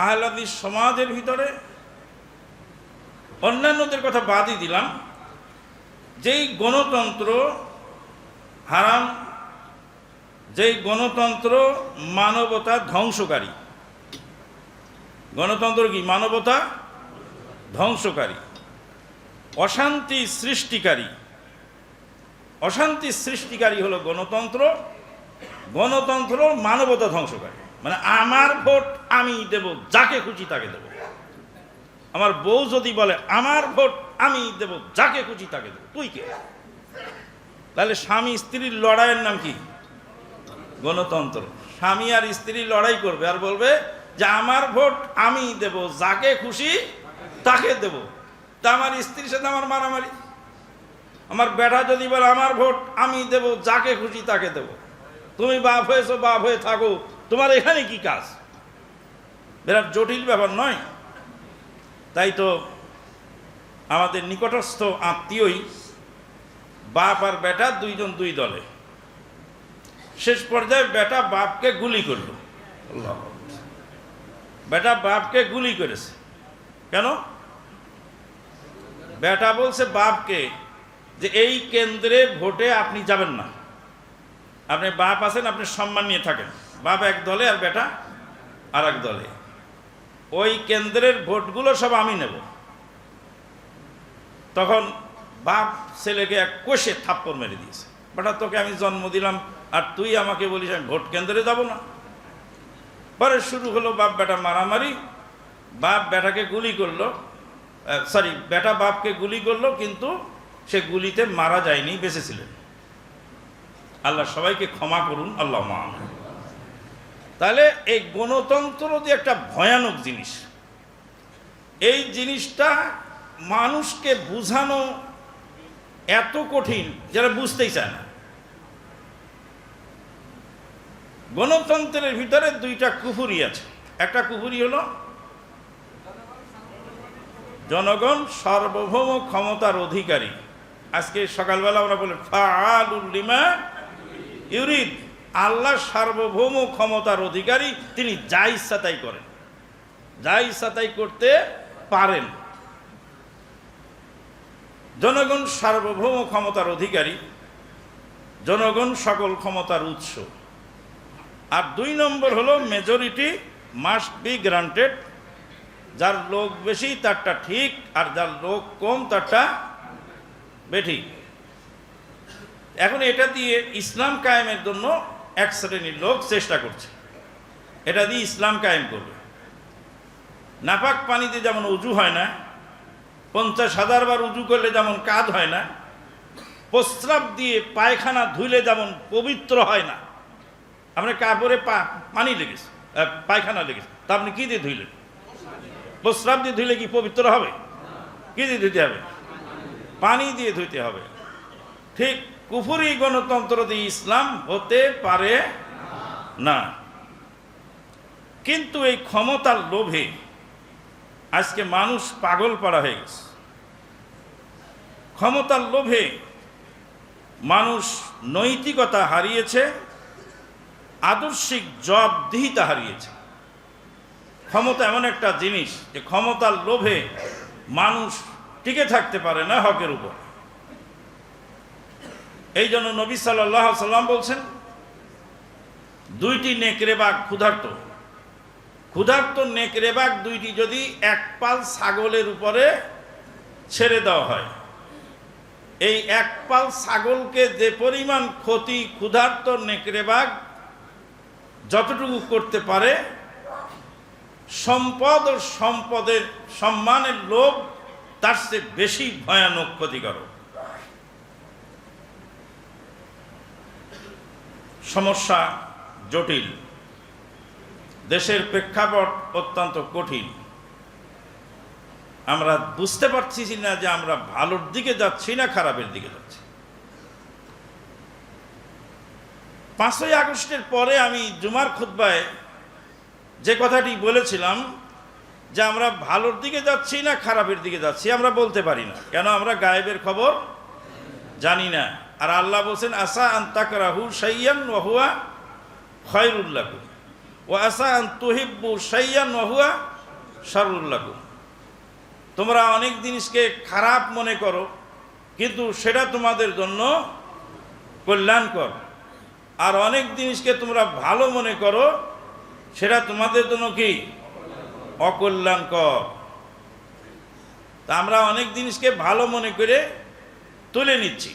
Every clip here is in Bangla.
আহলে হাদিস সমাজের ভিতরে অন্যান্যদের কথা বাদই দিলাম, যেই গণতন্ত্র হারাম, যেই গণতন্ত্র মানবতা ধ্বংসকারী, গণতন্ত্র কি মানবতা ধ্বংসকারী, অশান্তি সৃষ্টিকারী, অশান্তি সৃষ্টিকারী হলো গণতন্ত্র। গণতন্ত্র মানবতা ধ্বংসকারী, মানে আমার ভোট আমি দেব, যাকে খুশি তাকে দেব। আমার বউ যদি বলে আমার ভোট আমি দেব, যাকে খুশি তাকে দেব, তুই কে? তাহলে স্বামী স্ত্রীর লড়াইয়ের নাম কি? গণতন্ত্র। স্বামী আর স্ত্রী লড়াই করবে আর বলবে যে আমার ভোট আমি দেব, যাকে খুশি তাকে দেব। তা আমার স্ত্রীর সাথে আমার মারামারি। আমার বেটা যদি বলে আমার ভোট আমি দেব, যাকে খুশি তাকে দেব, তুমি বাপ হয়েছো, বাপ হয়ে থাকো, তোমার এখানে কি কাজ? বিরাট জটিল ব্যাপার নয়? তাই তো আমাদের নিকটস্থ আত্মীয়ই বাপ আর বেটা দুইজন দুই দলে। শেষ পর্যায়ে বেটা বাপকে গুলি করলো। আল্লাহ, বেটা বাপকে গুলি করেছে। কেন? বেটা বলছে বাপকে যে এই কেন্দ্রে ভোটে আপনি যাবেন না, আপনি বাপ আছেন, আপনি সম্মান নিয়ে থাকেন। বাপ এক দলে আর বেটা আর এক দলে। ওই কেন্দ্রের ভোটগুলো সব আমি নেব। তখন বাপ ছেলেকে এক কষে থাপ্পড় মেরে দিয়েছে। বেটা তোকে আমি জন্ম দিলাম আর তুই আমাকে বলিস আমি ভোট কেন্দ্রে যাব না? পরে শুরু হলো বাপ বেটা মারামারি। বাপ বেটাকে গুলি করলো, সরি বেটা বাপকে গুলি করলো, কিন্তু সে গুলিতে মারা যায়নি, বেঁচে ছিলেন। আল্লাহ সবাইকে ক্ষমা করুন, আল্লাহ মা। তাহলে এই গণতন্ত্র যে একটা ভয়ানক জিনিস, এই জিনিসটা মানুষকে বুঝানো এত কঠিন যারা বুঝতেই চায় না। গণতন্ত্রের ভিতরে দুইটা কুফরি আছে। একটা কুফরি হলো জনগণ সার্বভৌম ক্ষমতার অধিকারী। আজকে সকালবেলা আমরা বলি ফাআলুল লিমা ইউরিদ, আল্লাহ সার্বভৌম ক্ষমতার অধিকারী, তিনি যা ইচ্ছা তাই করেন, যা ইচ্ছা তাই করতে পারেন। জনগণ সার্বভৌম ক্ষমতার অধিকারী, জনগণ সকল ক্ষমতার উৎস। আর দুই নম্বর হলো মেজরিটি মাস্ট বি গ্রান্টেড, যার লোক বেশি তারটা ঠিক, আর যার লোক কম তারটা বেঠিক। এখন এটা দিয়ে ইসলাম কায়েমের জন্য এক শ্রেণীর লোক চেষ্টা করছে, এটা দিয়ে ইসলাম কায়েম করবে। নাপাক পানিতে যেমন উজু হয় না, 50,000 বার উজু করলে যেমন কাজ হয় না, প্রস্রাব দিয়ে পায়খানা ধুইলে যেমন পবিত্র হয় না। আপনার কাপড়ে পানি লেগেছে, পায়খানা লেগেছে, তা আপনি কী দিয়ে ধুইলেন? প্রস্রাব দিয়ে ধুইলে কি পবিত্র হবে? কী দিয়ে ধুইতে হবে? পানি দিয়ে ধুইতে হবে। ঠিক কুফরি গণতন্ত্র দিয়ে ইসলাম হতে পারে না। কিন্তু এই ক্ষমতার লোভে আজকে মানুষ পাগল পাড়া হয়ে গেছে। ক্ষমতার লোভে মানুষ নৈতিকতা হারিয়েছে, আদর্শিক জবাবদিহিতা হারিয়েছে। ক্ষমতা এমন একটা জিনিস যে ক্ষমতার লোভে মানুষ টিকে থাকতে পারে না হকের উপর। এই জন্য নবী সাল্লাল্লাহু আলাইহি সাল্লাম বলছেন, দুইটি নেকড়ে বাঘ ক্ষুধার্ত, ক্ষুধার্ত নেকড়ে বাঘ দুইটি যদি এক পাল ছাগলের উপরে ছেড়ে দেওয়া হয়, এই এক পাল ছাগলকে যে পরিমাণ ক্ষতি ক্ষুধার্ত নেকড়ে বাঘ যতটুকু করতে পারে, সম্পদ ও সম্পদের সম্মানের লোভ তার চেয়ে বেশি ভয়ানক ক্ষতিকারক। সমস্যা জটিল, দেশের প্রেক্ষাপট অত্যন্ত কঠিন। আমরা বুঝতে পারছি না যে আমরা ভালোর দিকে যাচ্ছি না খারাপের দিকে যাচ্ছি। 5ই আগস্টের পরে আমি জুমার খুতবায় যে কথাটি বলেছিলাম যে আমরা ভালোর দিকে যাচ্ছি না খারাপের দিকে যাচ্ছি আমরা বলতে পারি না, কেন? আমরা গায়েবের খবর জানি না। আর আল্লাহ বলছেন আসা আন তাকরাহু শাইয়ান ওয়া হুয়া খায়রুল লাকুম, ওয়া আসা আন তুহিব্বু শাইয়ান ওয়া হুয়া শাররুল লাকুম। তোমরা অনেক জিনিসকে খারাপ মনে করো, কিন্তু সেটা তোমাদের জন্য কল্যাণকর। আর অনেক জিনিসকে তোমরা ভালো মনে করো, সেটা তোমাদের জন্য কি? অকল্যাণকর। তা আমরা অনেক জিনিসকে ভালো মনে করে তুলে নিচ্ছি।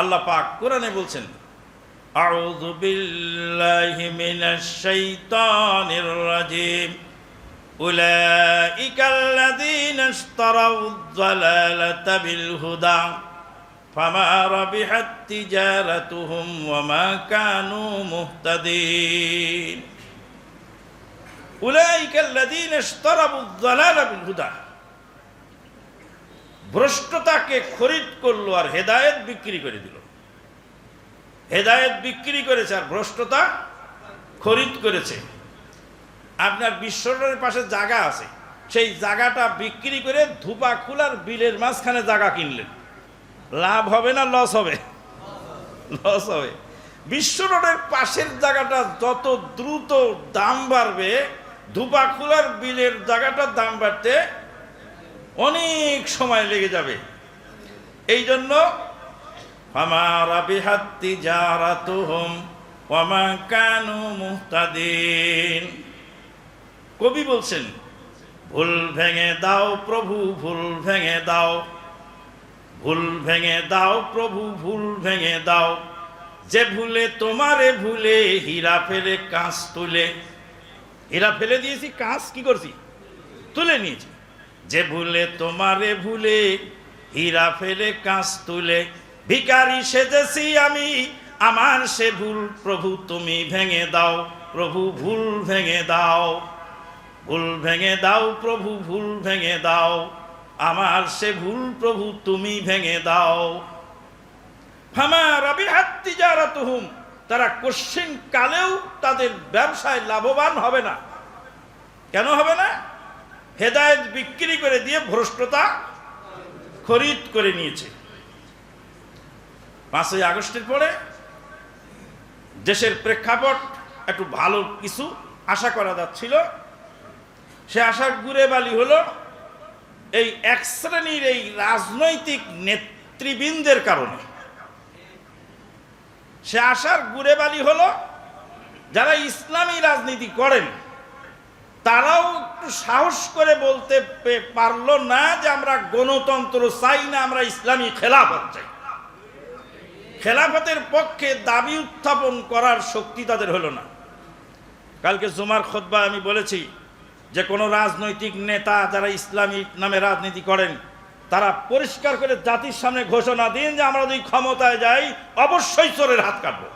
আল্লাহ পাক কোরআনে বলছেন, আউযু বিল্লাহি মিনাশ শাইতানির রাজিম, উলাইকাল্লাযীনা ইশতারাউয যালালাতা বিল হুদা ফামা রাবিহাত তিজারাতুহুম ওয়া মা কানু মুহতাদিন। উলাইকাল্লাযীনা ইশতারাউয যালালা বিল হুদা, ভ্রষ্টতাকে খরিদ করলো আর হেদায়েত বিক্রি করে দিল। হেদায়েত বিক্রি করেছে আর ভ্রষ্টতা খরিদ করেছে। আপনার বিশ্বরের পাশে জায়গা আছে, সেই জায়গাটা বিক্রি করে ধুপা খুলার বিলের মাঝখানে জায়গা কিনলেন, লাভ হবে না লস হবে? লস হবে। বিশ্ব রোডের পাশের জায়গাটা যত দ্রুত দাম বাড়বে, ধুপা খুলার বিলের জায়গাটার দাম বাড়তে অনেক সময় লেগে যাবে। এই জন্য ফামা রাবিহাত তিজারাতুহুম ওয়া মা কানু মুহতাদিন। কবি বলছেন, ভুল ভেঙে দাও প্রভু, ভুল ভেঙে দাও, ভুল ভেঙে দাও প্রভু, ভুল ভেঙে দাও, যে ভুলে তোমারে ভুলে হীরা ফেলে কাঁচ তুলে। হীরা ফেলে দিয়েছি, কাঁচ কি করছি? তুলে নিয়েছি। যে ভুলে তোমারে ভুলে হীরা ফেলে কাঁচ তুলে, ভিখারি সেজেছি আমি, আমার সে ভুল প্রভু তুমি ভেঙে দাও, প্রভু ভুল ভেঙে দাও, ভুল ভেঙে দাও প্রভু, ভুল ভেঙে দাও, আমার সে ভুল প্রভু তুমি ভেঙে দাও। ফামা রাবিহাত তিজারাতুহুম, তারা কোশ্চিন কালেও তাদের ব্যবসায় লাভবান হবে না। কেন হবে না? হেদায়েত বিক্রি করে দিয়ে ভ্রষ্টতা খরিদ করে নিয়েছে। 5ই আগস্টের পরে দেশের প্রেক্ষাপট একটু ভালো কিছু আশা করা যাচ্ছিল। সে আশার গুড়ে বালি হলো এই এক শ্রেণীর এই রাজনৈতিক নেতৃবৃন্দের কারণে। সে আশার গুড়ে বালি হলো যারা ইসলামী রাজনীতি করেন, তারাও একটু সাহস করে বলতে পারলো না যে আমরা গণতন্ত্র চাই না, আমরা ইসলামী খেলাফত চাই। খেলাফতের পক্ষে দাবি উত্থাপন করার শক্তি তাদের হলো না। কালকে জুমার খুতবায় আমি বলেছি যে কোনো রাজনৈতিক নেতা যারা ইসলামী নামে রাজনীতি করেন, তারা পরিষ্কার করে জাতির সামনে ঘোষণা দিন যে আমরা যদি ক্ষমতায় যাই অবশ্যই চোরের হাত কাটবো।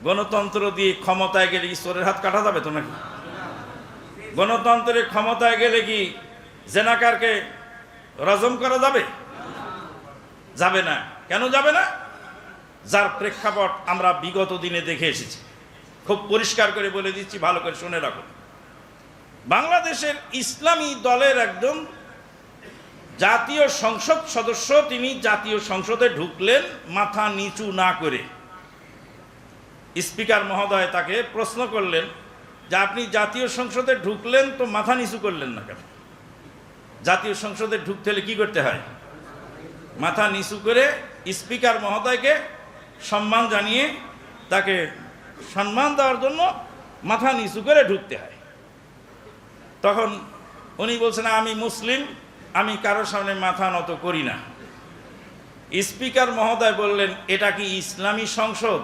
গণতন্ত্র দিয়ে ক্ষমতায় গেলে কি চোরের হাত কাটা যাবে তো নাকি? গণতন্ত্রের ক্ষমতায় গেলে কি জেনাকারকে রজম করা যাবে? যাবে না। কেন যাবে না? যার প্রেক্ষাপট আমরা বিগত দিনে দেখে এসেছি। খুব পরিষ্কার করে বলে দিচ্ছি, ভালো করে শুনে রাখুন। বাংলাদেশের ইসলামী দলের একজন জাতীয় সংসদ সদস্য, তিনি জাতীয় সংসদে ঢুকলেন মাথা নিচু না করে। স্পিকার মহোদয় তাকে প্রশ্ন করলেন যে আপনি জাতীয় সংসদে ঢুকলেন তো মাথা নিচু করলেন না কেন? জাতীয় সংসদে ঢুকতে হলে কি করতে হয়? মাথা নিচু করে স্পিকার মহোদয়কে সম্মান জানিয়ে তাকে সম্মান দেওয়ার জন্য মাথা নিচু করে ঢুকতে হয়। তখন উনি বলছেন, আমি মুসলিম, আমি কারোর সামনে মাথা নত করি না। স্পিকার মহোদয় বললেন, এটা কি ইসলামী সংসদ?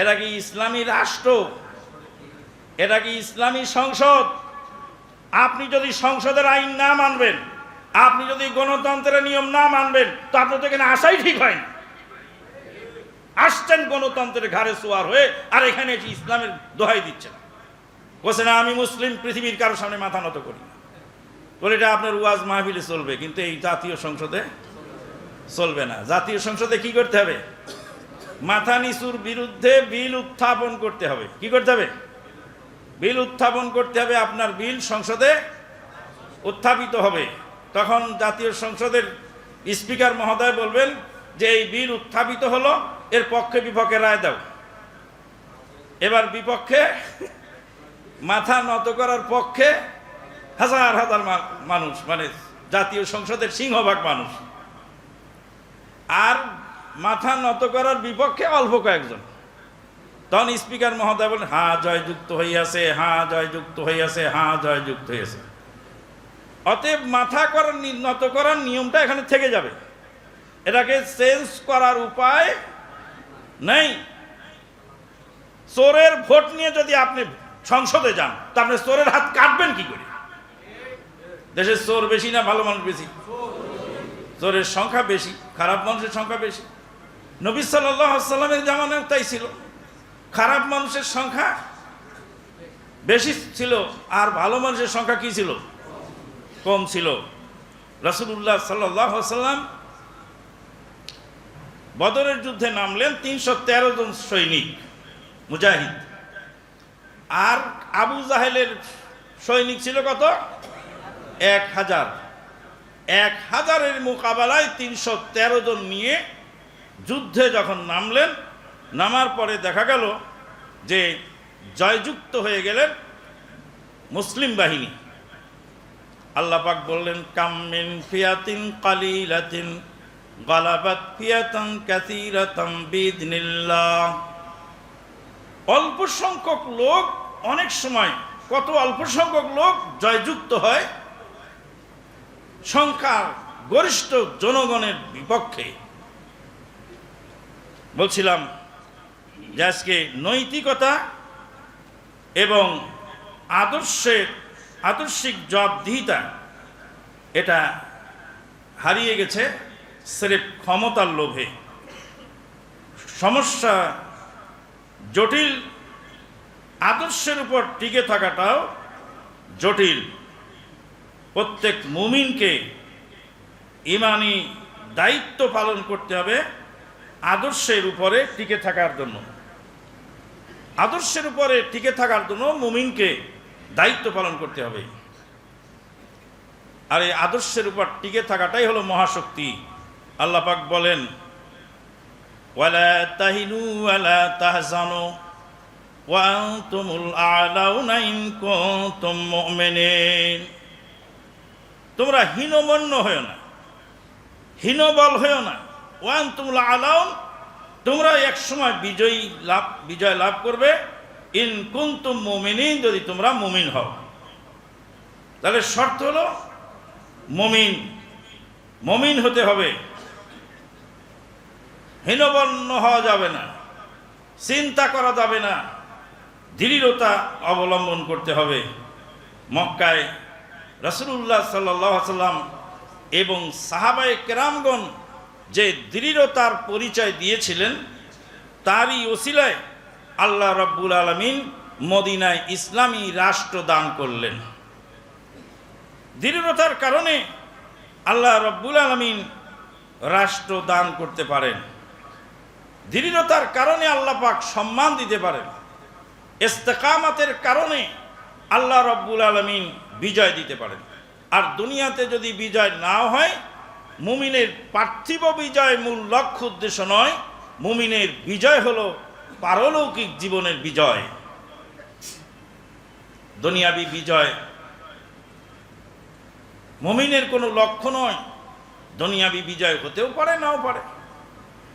এটা কি ইসলামী রাষ্ট্র? এটা কি ইসলামী সংসদ? আপনি যদি সংসদের আইন না মানবেন, আপনি যদি গণতন্ত্রের নিয়ম না মানবেন, তো আপনি তো এখানে আসাই ঠিক হয় না। আসছেন গণতন্ত্রের ঘাড়ে সোয়ার হয়ে, আর এখানে এসে ইসলামের দোহাই দিচ্ছেন। বলছে না, আমি মুসলিম, পৃথিবীর কারোর সামনে মাথা নত করি না। বলে এটা আপনার ওয়াজ মাহফিলে চলবে, কিন্তু এই জাতীয় সংসদে চলবে না। জাতীয় সংসদে কি করতে হবে? মাথা নিচুর বিরুদ্ধে বিল উত্থাপন করতে হবে। কি করতে হবে? বিল উত্থাপন করতে হবে। আপনার বিল সংসদে উত্থাপিত হবে। তখন জাতীয় সংসদের স্পিকার মহোদয় বলবেন যে এই বিল উত্থাপিত হলো, এর পক্ষে বিপক্ষে রায় দাও। এবার বিপক্ষে মাথা নত করার পক্ষে হাজার হাজার মানুষ, মানে জাতীয় সংসদের সিংহভাগ মানুষ, আর মাথা নত করার বিপক্ষে অল্প কয়েকজন। তখন স্পিকার মহোদয় বলেন, হ্যাঁ জয়যুক্ত হইয়াছে, হ্যাঁ জয়যুক্ত হইয়াছে, হ্যাঁ জয়যুক্ত হইয়াছে। অতএব মাথা করার নত করার নিয়মটা এখানে থেকে যাবে, এটাকে চেঞ্জ করার উপায় নেই। চোরের ভোট নিয়ে যদি আপনি সংসদে যান, তা আপনি চোরের হাত কাটবেন কি করে? দেশের চোর বেশি না ভালো মানুষ বেশি? চোরের সংখ্যা বেশি, খারাপ মানুষের সংখ্যা বেশি। নবী সাল্লাল্লাহু আলাইহি ওয়াসাল্লামের জামানায় তাই ছিল, খারাপ মানুষের সংখ্যা বেশি ছিল, আর ভালো মানুষের সংখ্যা কি ছিল? কম ছিল। রাসূলুল্লাহ সাল্লাল্লাহু আলাইহি ওয়াসাল্লাম বদরের যুদ্ধে নামলেন ৩১৩ জন সৈনিক মুজাহিদ, আর আবু জাহেলের সৈনিক ছিল কত? ১,০০০। ১,০০০-এর মোকাবেলায় ৩১৩ জন নিয়ে যুদ্ধে যখন নামলেন, নামার পরে দেখা গেল যে জয়যুক্ত হয়ে গেলেন মুসলিম বাহিনী। আল্লাহ পাক বললেন, কাম মিন ফিয়াতিন কালিলাতিন গালাবাত ফিয়াতান কাসীরাতাম বিইذনিল্লাহ। অল্প সংখ্যক লোক অনেক সময়, কত অল্প সংখ্যক লোক জয়যুক্ত হয় সংখ্যার গরিষ্ঠ জনগণের বিপক্ষে। বলছিলাম যে আজকে নৈতিকতা এবং আদর্শিক জবাবদিহিতা এটা হারিয়ে গেছে স্রেফ ক্ষমতার লোভে। সমস্যা জটিল, আদর্শের উপর টিকে থাকাটাও জটিল। প্রত্যেক মুমিনকে ঈমানি দায়িত্ব পালন করতে হবে আদর্শের উপরে টিকে থাকার জন্য। আদর্শের উপরে টিকে থাকার জন্য মুমিনকে দায়িত্ব পালন করতে হবে, আর এই আদর্শের উপর টিকে থাকাটাই হলো মহাশক্তি। আল্লাহ পাক বলেন, ওয়ালা তাহিনু ওয়ালা তাহজানু ওয়া আনতুমুল আ'লাউনা ইন কুনতুম মুমিনিন। তোমরা হীনমন্য হয়ো না, হীনবল হয়ো না। ওয়া আনতুমুল আ'লাউন, তোমরা একসময় বিজয় লাভ করবে। ইন কুনতুম মুমিনিন, যদি তোমরা মুমিন হও। তাহলে শর্ত হলো মুমিন হতে হবে, হীনবন্য হওয়া যাবে না, চিন্তা করা যাবে না, দৃঢ়তা অবলম্বন করতে হবে। মক্কায় রাসূলুল্লাহ সাল্লাল্লাহু আলাইহি ওয়াসাল্লাম এবং সাহাবায়ে কেরামগণ যে দৃঢ়তার পরিচয় দিয়েছিলেন, তারই ওসিলায় আল্লাহ রাব্বুল আলামিন মদিনায় ইসলামী রাষ্ট্র দান করলেন। দৃঢ়তার কারণে আল্লাহ রাব্বুল আলামিন রাষ্ট্র দান করতে পারেন, দৃঢ়তার কারণে আল্লাহ পাক সম্মান দিতে পারেন, ইস্তেকামাতের কারণে আল্লাহ রাব্বুল আলামিন বিজয় দিতে পারেন। আর দুনিয়াতে যদি বিজয় নাও হয়, মুমিনের পার্থিব বিজয় মূল লক্ষ্য উদ্দেশ্য নয়, মুমিনের বিজয় হলো পারলৌকিক জীবনের বিজয়। দুনিয়াবী বিজয় মুমিনের কোনো লক্ষ্য নয়। দুনিয়াবী বিজয় হতেও পারে, নাও পারে,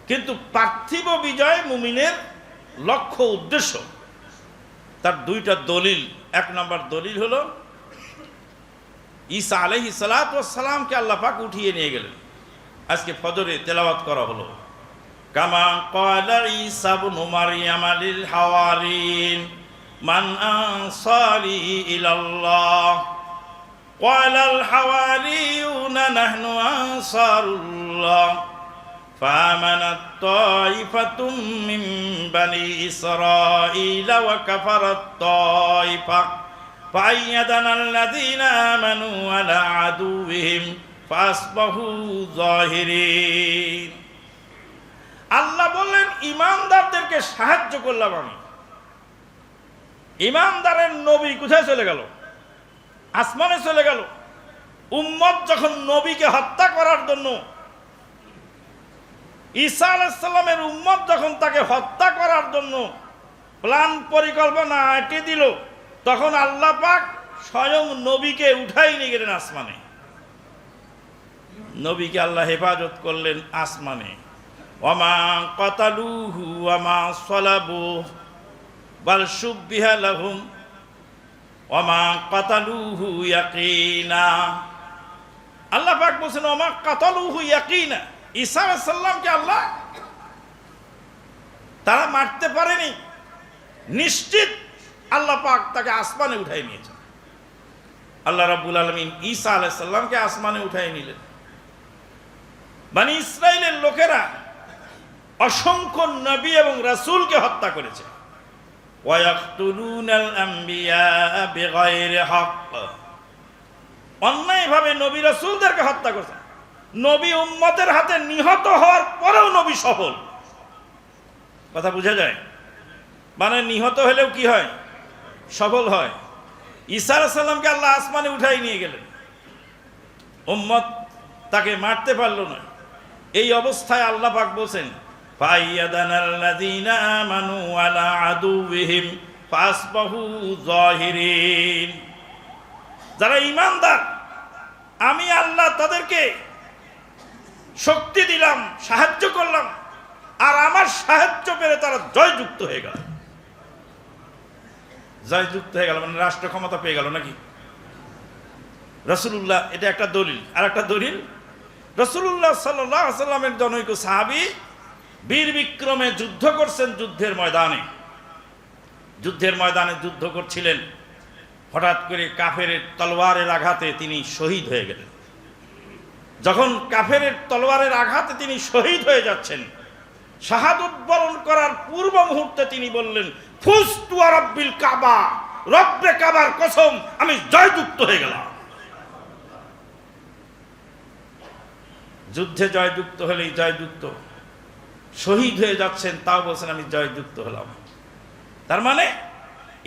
কিন্তু পার্থিব বিজয় মুমিনের লক্ষ্য উদ্দেশ্য। তার দুইটা দলিল। এক নম্বর দলিল হলো ঈসা আলাইহিস সালাতু ওয়াস সালামকে আল্লাহ পাক উঠিয়ে নিয়ে গেলেন। আজকে ফজরে তেলাওয়াত করা হলো, কামা ক্বালা ঈসা ইবনু মারইয়াম লিল হাওয়ারিন মান আনসারি ইলাল্লাহ ক্বালাল হাওয়ারিয়ুনা নাহনু আনসারুল্লাহ ফামানাত তাইফাতুম মিন বানি ইসরাঈলা ওয়া কাফারাত তাইফা فأيدنا الذين آمنوا على عدوهم فأصبحوا ظاهرين। আল্লাহ বললেন, ইমানদারদেরকে সাহায্য করলাম আমি। ইমানদারের নবী কোথায় চলে গেল? আসমানে চলে গেল। উম্মত যখন নবীকে হত্যা করার জন্য, ঈসা আলাইহিস সালামের উম্মত যখন তাকে হত্যা করার জন্য প্ল্যান পরিকল্পনা এঁটে দিল, তখন আল্লাহ পাক স্বয়ং নবীকে উঠাই নিয়ে গেলেন আসমানে। নবীকে আল্লাহ হেফাজত করলেন আসমানে। ওয়ামা কাতালুহু ওয়ামা সালাবুহু বাল শুববিহা লাহুম ওয়ামা কাতালুহু ইয়াকিনা। আল্লাহ পাক বলেন ওয়ামা কাতালুহু ইয়াকিনা, ঈসা আলাইহিস সালামকে আল্লাহ তারা মারতে পারেনি, নিশ্চিত আল্লাহ পাক তাকে আসমানে উঠাই নিয়েছেন। আল্লাহ রাব্বুল আলামিন ঈসা আলাইহিস সালামকে আসমানে উঠাই নিলেন। বনি ইসরাইলের লোকেরা অসংখ্য নবী এবং রাসূলকে হত্যা করেছে। ওয়ায়াকতুলুনাল আম্বিয়া বিগাইরি হক, অন্যায়ভাবে নবী রাসূলদেরকে হত্যা করেছে। নবী উম্মতের হাতে নিহত হওয়ার পরেও নবী সফল। কথা বোঝা যায়? মানে নিহত হলেও কি হয়? সফল হয়। ঈসা আলাইহিস সালামকে আল্লাহ আসমানে উঠাই নিয়ে গেলেন, উম্মত তাকে মারতে পারল না। এই অবস্থায় আল্লাহ পাক বলেন ফায়াদানাল্লাযীনা আমানু আলা আদুওয়িহিম ফাসবাহু যাহিরিন, যারা ঈমানদার আমি আল্লাহ তাদেরকে শক্তি দিলাম, সাহায্য করলাম, আর আমার সাহায্য পেয়ে তারা জয়যুক্ত হয়ে গেল। জয়যুক্ত হয়ে গেল মানে রাষ্ট্র ক্ষমতা পেয়ে গেল নাকি? রাসূলুল্লাহ, এটা একটা দলিল। আর একটা দলিল, রাসূলুল্লাহ সাল্লাল্লাহু আলাইহি ওয়াসাল্লামের জনৈক সাহাবী বীর বিক্রমে যুদ্ধ করছেন। যুদ্ধের ময়দানে যুদ্ধ করছিলেন, হঠাৎ করে কাফেরের তলোয়ারের আঘাতে তিনি শহীদ হয়ে গেলেন। যখন কাফেরের তলোয়ারের আঘাতে তিনি শহীদ হয়ে যাচ্ছেন, শাহাদাত বরণ করার পূর্ব মুহূর্তে তিনি বললেন ফুস্তু রাব্বিল কাবা, রব্বে কাবার কসম আমি জয়যুক্ত হয়ে গেলাম। যুদ্ধে জয়যুক্ত হলেই জয়যুক্ত, শহীদ হয়ে যাচ্ছেন তাও বলছেন আমি জয়যুক্ত হলাম। তার মানে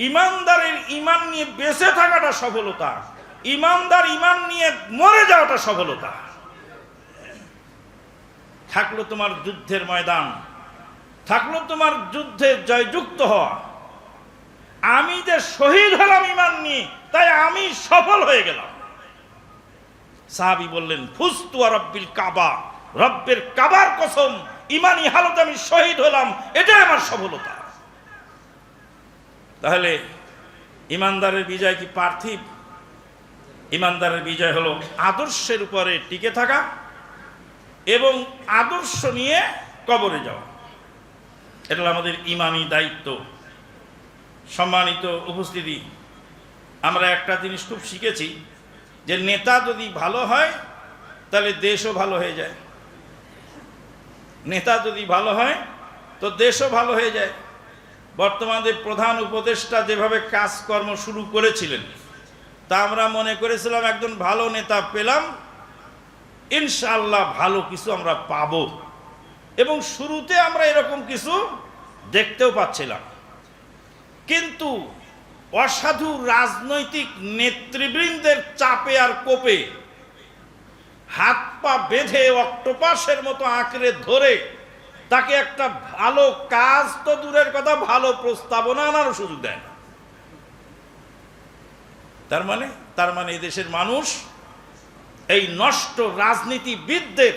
ইমানদারের ইমান নিয়ে বেঁচে থাকাটা সফলতা, ইমানদার ইমান নিয়ে মরে যাওয়াটা সফলতা। থাকলো তোমার যুদ্ধের ময়দান, থাকলো তোমার যুদ্ধে জয়যুক্ত হওয়া। আমি যে শহীদ হলাম ইমান নিয়ে, তাই আমি সফল হয়ে গেলাম। সাহাবী বললেন ফুস্তু রাব্বিল কাবা, রব্বের কাবার কসম ইমানি হালতে আমি শহীদ হলাম, এটাই আমার সফলতা। তাহলে ইমানদারের বিজয় কি পার্থিব? ইমানদারের বিজয় হলো আদর্শের উপরে টিকে থাকা এবং আদর্শ নিয়ে কবরে যাওয়া। এটা আমাদের ইমানি দায়িত্ব। সম্মানিত উপস্থিতি, আমরা একটা জিনিস খুব শিখেছি যে নেতা যদি ভালো হয় তাহলে দেশও ভালো হয়ে যায়। নেতা যদি ভালো হয় তো দেশও ভালো হয়ে যায়। বর্তমানে প্রধান উপদেষ্টা যেভাবে কাজকর্ম শুরু করেছিলেন, তা আমরা মনে করেছিলাম একজন ভালো নেতা পেলাম, ইনশাআল্লাহ ভালো কিছু আমরা পাব, এবং শুরুতে আমরা এরকম কিছু দেখতেও পাচ্ছিলাম। কিন্তু অসাধু রাজনৈতিক নেতৃবৃন্দের চাপে আর কোপে হাত পা বেঁধে অক্টোপাসের মতো আঁকড়ে ধরে তাকে একটা ভালো কাজ তো দূরের কথা, ভালো প্রস্তাবনা আনারও সুযোগ দেয় না। তার মানে এই দেশের মানুষ এই নষ্ট রাজনীতিবিদদের,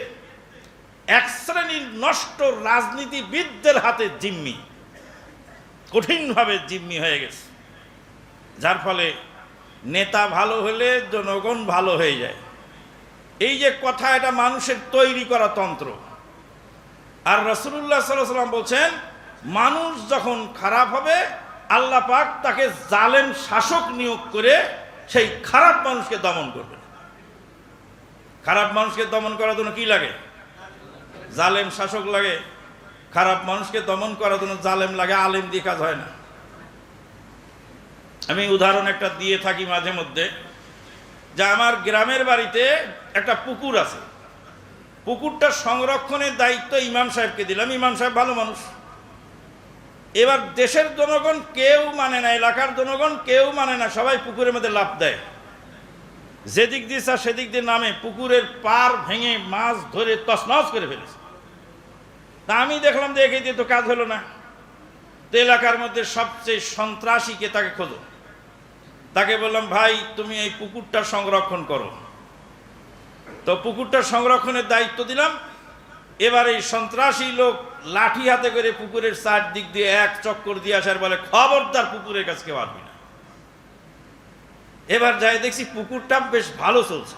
এক শ্রেণীর নষ্ট রাজনীতিবিদদের হাতে জিম্মি, কঠিনভাবে জিম্মি হয়ে গেছে। যার ফলে নেতা ভালো হলে জনগণ ভালো হয়ে যায়। এই যে কথা, এটা মানুষের তৈরি করা তন্ত্র। আর রাসূলুল্লাহ সাল্লাল্লাহু আলাইহি ওয়াসাল্লাম বলছেন মানুষ যখন খারাপ হবে আল্লাহ পাক তাকে জালেম শাসক নিয়োগ করে সেই খারাপ মানুষকে দমন করবে। খারাপ মানুষকে দমন করার জন্য কি লাগে? জালেম শাসক লাগে। খারাপ মানুষকে দমন করার জন্য জালেম লাগে, আলেম দিয়ে কাজ হয় না। আমি উদাহরণ একটা দিয়ে থাকি মাঝে মধ্যে, যে আমার গ্রামের বাড়িতে একটা পুকুর আছে, পুকুরটা সংরক্ষণের দায়িত্ব ইমাম সাহেবকে দিলাম। ইমাম সাহেব ভালো মানুষ। এবার দেশের জনগণ কেউ মানে না, এলাকার জনগণ কেউ মানে না, সবাই পুকুরের মধ্যে লাফ দেয়। যেদিক দিয়ে আর সেদিক দিয়ে নামে পুকুরের পার ভেঙে মাছ ধরে তছনছ করে ফেলেছে। তা আমি দেখলাম যে একে দিয়ে তো কাজ হলো না। তো এলাকার মধ্যে সবচেয়ে সন্ত্রাসীকে তাকে খোঁজো। তাকে বললাম, ভাই তুমি এই পুকুরটা সংরক্ষণ করো। তো পুকুরটা সংরক্ষণের দায়িত্ব দিলাম। এবার এই সন্ত্রাসী লোক লাঠি হাতে করে পুকুরের চারদিক দিয়ে এক চক্কর দিয়ে আসার বলে, খবরদার পুকুরের কাছে কেউ আসবি না। এবার যাই দেখছি পুকুরটা বেশ ভালো চলছে।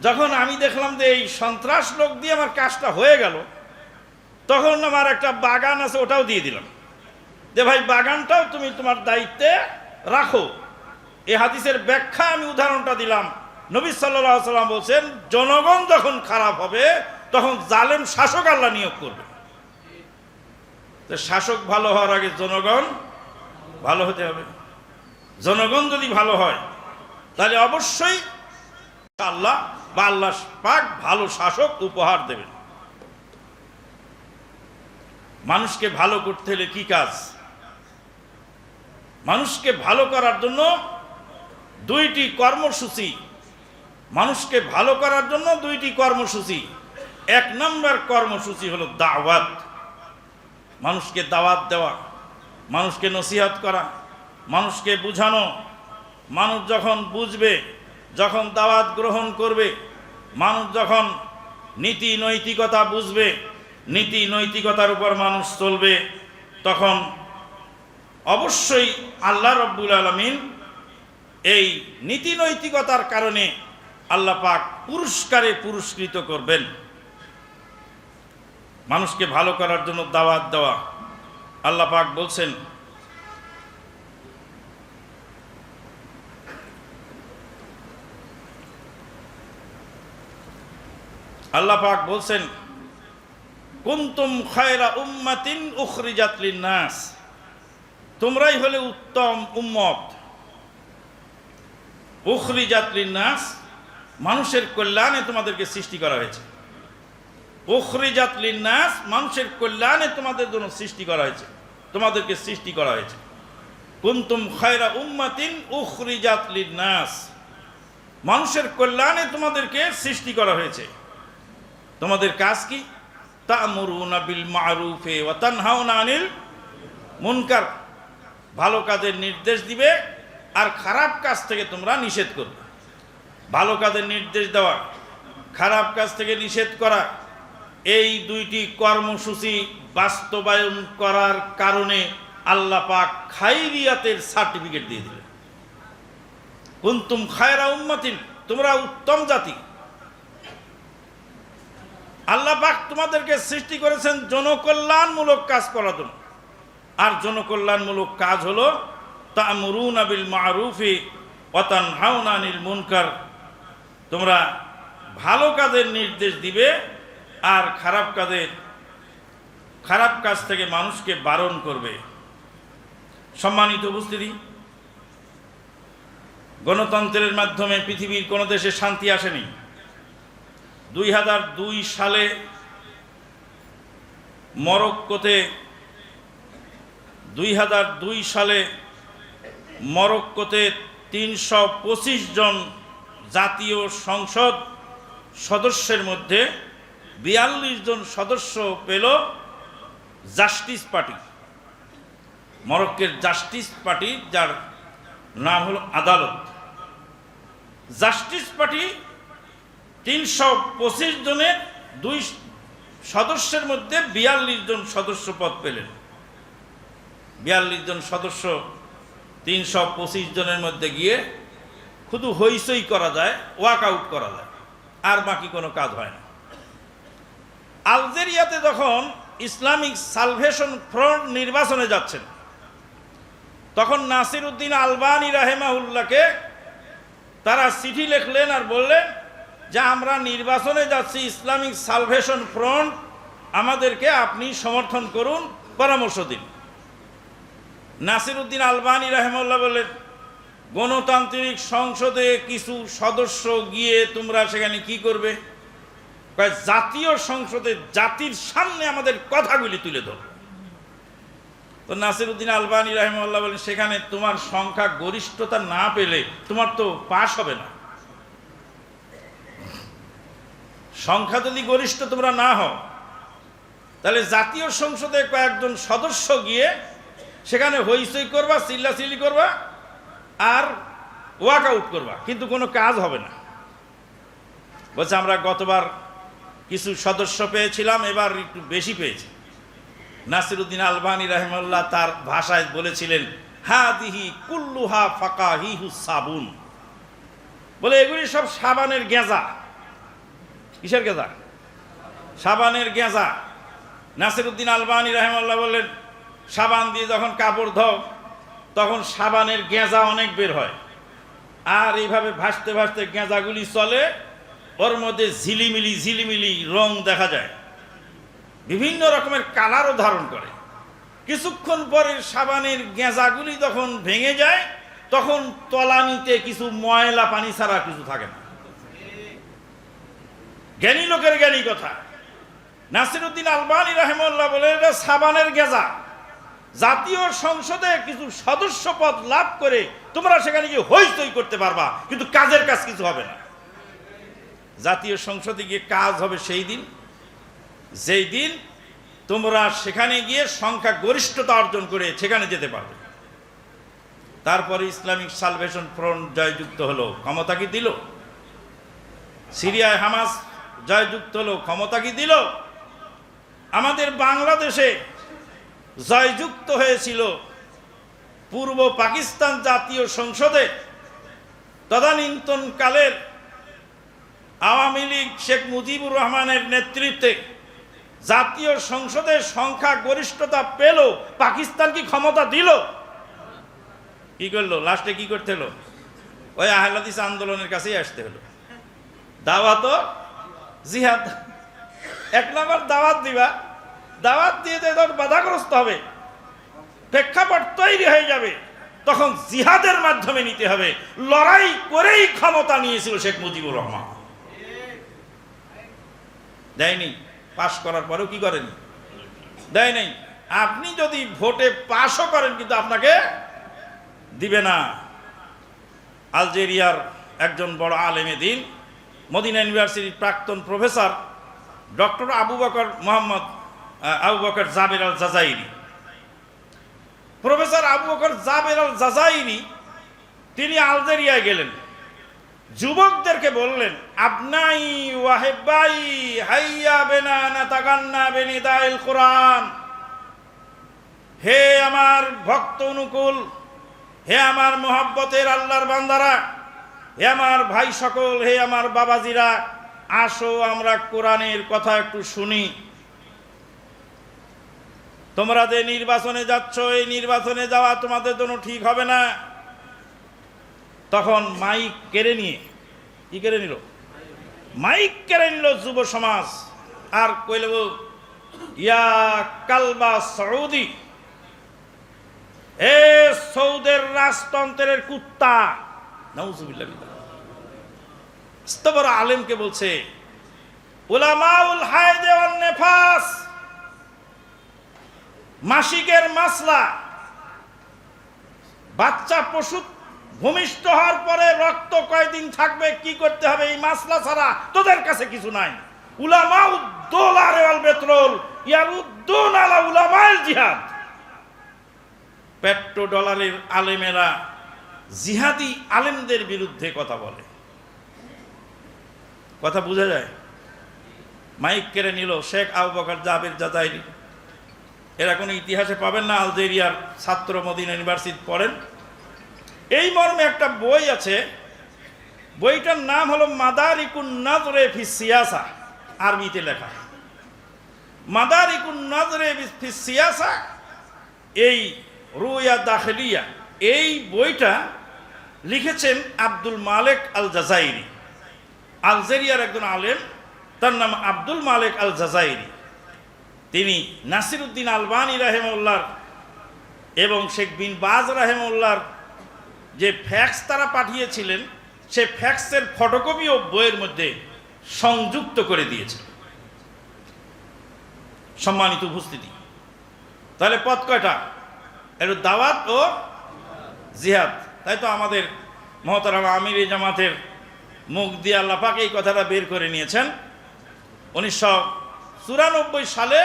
যখন আমি দেখলাম যে এই সন্ত্রাস লোক দিয়ে আমার কাজটা হয়ে গেল, তখন আমার একটা বাগান আছে, ওটাও দিয়ে দিলাম যে ভাই বাগানটাও তুমি তোমার দায়িত্বে রাখো। এই হাদিসের ব্যাখ্যা আমি উদাহরণটা দিলাম। নবী সাল্লাল্লাহু আলাইহি ওয়াসাল্লাম বলছেন, জনগণ যখন খারাপ হবে তখন জালেম শাসক আল্লাহ নিয়োগ করবে। তো শাসক ভালো হওয়ার আগে জনগণ ভালো হতে হবে। জনগণ যদি ভালো হয় তাহলে অবশ্যই আল্লাহ বা আল্লাহ পাক ভালো শাসক উপহার দেবেন। মানুষকে ভালো করতে হলে কি কাজ? মানুষকে ভালো করার জন্য দুইটি কর্মসূচি। মানুষকে ভালো করার জন্য দুইটি কর্মসূচি। এক নম্বর কর্মসূচি হলো দাওয়াত, মানুষকে দাওয়াত দেওয়া, মানুষকে নসিহত করা, মানুষকে বুঝানো। মানুষ যখন বুঝবে, যখন দাওয়াত গ্রহণ করবে, মানুষ যখন নীতি নৈতিকতা বুঝবে, নীতি নৈতিকতার উপর মানুষ চলবে, তখন অবশ্যই আল্লাহ রব্বুল আলামিন এই নীতি নৈতিকতার কারণে আল্লাহ পাক পুরস্কারে পুরস্কৃত করবেন। মানুষকে ভালো করার জন্য দাওয়াত দেওয়া। আল্লাহ পাক বলছেন, আল্লাহ পাক বলছেন, কুনতুম খায়রা উম্মাতিন উখরিজাত লিন-নাস, তোমরাই হলে উত্তম উম্মত। উখরিজাত লিন-নাস, মানুষের কল্যাণে তোমাদেরকে সৃষ্টি করা হয়েছে। উখরিজাত লিন-নাস, মানুষের কল্যাণে তোমাদের জন্য সৃষ্টি করা হয়েছে, তোমাদেরকে সৃষ্টি করা হয়েছে। কুনতুম খায়রা উম্মাতিন উখরিজাত লিন-নাস, মানুষের কল্যাণে তোমাদেরকে সৃষ্টি করা হয়েছে। তোমাদের কাজ কি? তা'মুরুনা বিল মা'রুফি ওয়া তানহাউনা আনিল মুনকার, ভালো কাজের নির্দেশ দিবে আর খারাপ কাজ থেকে তোমরা নিষেধ করবে। ভালো কাজের নির্দেশ দেওয়া, খারাপ কাজ থেকে নিষেধ করা, এই দুইটি কর্মসূচি বাস্তবায়ন করার কারণে আল্লাহ পাক খায়রিয়াতের সার্টিফিকেট দিয়ে দিলেন। কুনতুম খায়রা উম্মাতিন, তোমরা উত্তম জাতি। আল্লাহ পাক তোমাদেরকে সৃষ্টি করেছেন জনকল্যাণমূলক কাজ করার জন্য। আর জনকল্যাণমূলক কাজ হলো তা'মুরুনা বিল মা'রুফি ওয়া তানহাউনা আনিল মুনকার, তোমরা ভালো কাজের নির্দেশ দিবে আর খারাপ কাজ থেকে মানুষকে বারণ করবে। সম্মানিত উপস্থিতি, গণতন্ত্রের মাধ্যমে পৃথিবীর কোনো দেশে শান্তি আসেনি। 2002 সালে মরক্কোতে 325 জন জাতীয় সংসদ সদস্যের মধ্যে 42 জন সদস্য পেল জাস্টিস পার্টি। মরক্কোর জাস্টিস পার্টি, যার নাম হলো আদালত। জাস্টিস পার্টি 325 জনের 2 সদস্যের মধ্যে 42 জন সদস্য পদ পেলেন। 42 জন সদস্য 325 জনের মধ্যে গিয়ে শুধু হইচই করা যায়, ওয়াক আউট করা যায়, আর বাকি কোনো কাজ হয় না। আলজেরিয়াতে যখন ইসলামিক সালভেশন ফ্রন্ট নির্বাচনে যাচ্ছেন, তখন নাসির উদ্দিন আলবানী রাহেমাহুল্লাহকে তারা চিঠি লিখলেন আর বললেন যে আমরা নির্বাচনে যাচ্ছি, ইসলামিক সালভেশন ফ্রন্ট, আমাদেরকে আপনি সমর্থন করুন, পরামর্শ দিন। নাসির উদ্দিন আলবানী রাহেমাহুল্লাহ বললেন, গণতান্ত্রিক সংসদে কিছু সদস্য গিয়ে তোমরা সেখানে কি করবে? জাতীয় সংসদে জাতির সামনে আমাদের কথাগুলি তুলে ধরো। তো নাসির উদ্দিন আলবানী রাহিমাহুল্লাহ বলেন, সেখানে তোমার সংখ্যা গরিষ্ঠতা না পেলে তোমার তো পাস হবে না। সংখ্যা যদি গরিষ্ঠ তোমরা না হও, তাহলে জাতীয় সংসদে কয়েকজন সদস্য গিয়ে সেখানে হইচই করবা, চিল্লাচিল্লি করবা আর ওয়াক আউট করবা, কিন্তু কোনো কাজ হবে না। বলছে আমরা গতবার কিছু সদস্য পেয়েছিলাম, এবার একটু বেশি পেয়েছি। নাসিরউদ্দিন আলবানী রাহিমাহুল্লাহ তার ভাষায় বলেছিলেন, হাদিহি কুল্লুহা ফাকাহিহু সাবুন, বলে এগুলি সব সাবানের গেঁজা। কিসের গেঁজা? সাবানের গেঁজা। নাসিরউদ্দিন আলবানী রাহিমাহুল্লাহ বললেন, সাবান দিয়ে যখন কাপড় ধোও তখন সাবানের গেঁজা অনেক বের হয়, আর এইভাবে ভাসতে ভাসতে গেঁজাগুলি চলে, ওর মধ্যে ঝিলিমিলি ঝিলিমিলি রং দেখা যায়, বিভিন্ন রকমের কালারও ধারণ করে। কিছুক্ষণ পরে সাবানের গেঁজাগুলি যখন ভেঙে যায় তখন তলানিতে কিছু ময়লা পানি ছাড়া কিছু থাকে না। জ্ঞানী লোকের জ্ঞানী কথা। নাসিরউদ্দিন আলবানী রাহিমাহুল্লাহ বলে, এটা সাবানের গেঁজা। জাতীয় সংসদে কিছু সদস্য পদ লাভ করে তোমরা সেখানে গিয়ে হইচই করতে পারবা, কিন্তু কাজের কাজ কিছু হবে না। জাতীয় সংসদে গিয়ে কাজ হবে সেই দিন যেই দিন তোমরা সেখানে গিয়ে সংখ্যা গরিষ্ঠতা অর্জন করে সেখানে যেতে পারবে। তারপরে ইসলামিক সালভেশন ফ্রন্ট জয়যুক্ত হলো, ক্ষমতা কি দিল? সিরিয়ায় হামাস জয়যুক্ত হলো, ক্ষমতা কি দিল? আমাদের বাংলাদেশে জয়যুক্ত হয়েছিল পূর্ব পাকিস্তান জাতীয় সংসদে তদানীন্তনকালের আওয়ামী লীগ শেখ মুজিবুর রহমানের নেতৃত্বে জাতীয় সংসদের সংখ্যা গরিষ্ঠতা পেল, পাকিস্তান কি ক্ষমতা দিল? কি করলো? লাস্টে কি করতে হলো? ওই আহলে হাদিস আন্দোলনের কাছেই আসতে হলো। দাওয়াত ও জিহাদ। এক নম্বর দাওয়াত দিবা, দাওয়াত দিয়ে যখন বাধাগ্রস্ত হবে, প্রেক্ষাপট তৈরি হয়ে যাবে, তখন জিহাদের মাধ্যমে নিতে হবে। লড়াই করেই ক্ষমতা নিয়েছিল শেখ মুজিবুর রহমান। দেয়নি, পাশ করার পরেও কি করেনি? দেয় নাই। আপনি যদি ভোটে পাশও করেন কিন্তু আপনাকে দিবে না। আলজেরিয়ার একজন বড় আলেমে দ্বীন, মদিনা ইউনিভার্সিটির প্রাক্তন প্রফেসর ডক্টর আবু বকর জাবের আল জাজাইরি, প্রফেসর আবু বকর জাবের আল জাজাইরি, তিনি আলজেরিয়ায় গেলেন, যুবকদেরকে বললেন, আবনাই ওয়াহিবাই হাইয়া বেনা নাতাগান্না বেনিদাইল কোরআন, হে আমার ভক্ত অনুকূল, হে আমার মোহাব্বতের আল্লাহর বান্দারা, হে আমার ভাই সকল, হে আমার বাবাজিরা, আসো আমরা কোরআনের কথা একটু শুনি। তোমরা যে নির্বাচনে যাচ্ছ, এই নির্বাচনে যাওয়া তোমাদের জন্য ঠিক হবে না। তখন মাইক কেড়ে নিয়ে, কি কেড়ে নিল? মাইক কেড়ে নিল যুব সমাজ, আর কইল, ইয়া কালবা সৌদি, এ সৌদের রাজতন্ত্রের কুত্তা। নাউজুবিল্লাহ। বড় আলেমকে বলছে, উলামাউল হায়দে ওয়ান নেফাস, মাসিকের মাসলা, বাচ্চা পশু ভূমিষ্ঠ হওয়ার পরে রক্ত কয়দিন থাকবে, কি করতে হবে, এই মাসলা ছাড়া তোদের কাছে কিছু নাই। উলামাউদ্দোলার ওয়াল পেট্রোল ইয়ারুদ্দুন আলা উলামাইল জিহাদ। পেট্রো ডলারের আলেমেরা জিহাদি আলেমদের বিরুদ্ধে কথা বলে। কথা বোঝা যায়? মাইক কেড়ে নিল শেখ আবু বকর জাবের জাজাইরি। এরা কোনো ইতিহাসে পাবেন না, আলজেরিয়ার ছাত্র, মদিনা ইউনিভার্সিটি পড়েন। এই মর্মে একটা বই আছে, বইটার নাম হলো মাদারিকুন নাজরে ফি সিয়াসা, আরবিতে লেখা। মাদারিকুন নাজরে ফি সিয়াসা, এই রুয়া দাখিলিয়া, এই বইটা লিখেছেন আব্দুল মালেক আল জাজাইরি, আলজেরিয়ার একজন আলেম, তার নাম আব্দুল মালেক আল জাজাইরি। তিনি নাসিরউদ্দিন আলবানী রাহিমাহুল্লাহর এবং শেখ বিন বাজ রাহিমাহুল্লাহর যে ফ্যাক্স তারা পাঠিয়েছিলেন, সে ফ্যাক্সের ফটোকপিও বইয়ের মধ্যে সংযুক্ত করে দিয়েছে। সম্মানিত উপস্থিতি, তাহলে পথ কয়টা? একটু দাওয়াত ও জিহাদ। তাই তো আমাদের মহতারাম আমির জামাতের মুখ দিয়ে আল্লাহ পাক এই কথাটা বের করে নিয়েছেন। 1994 সালে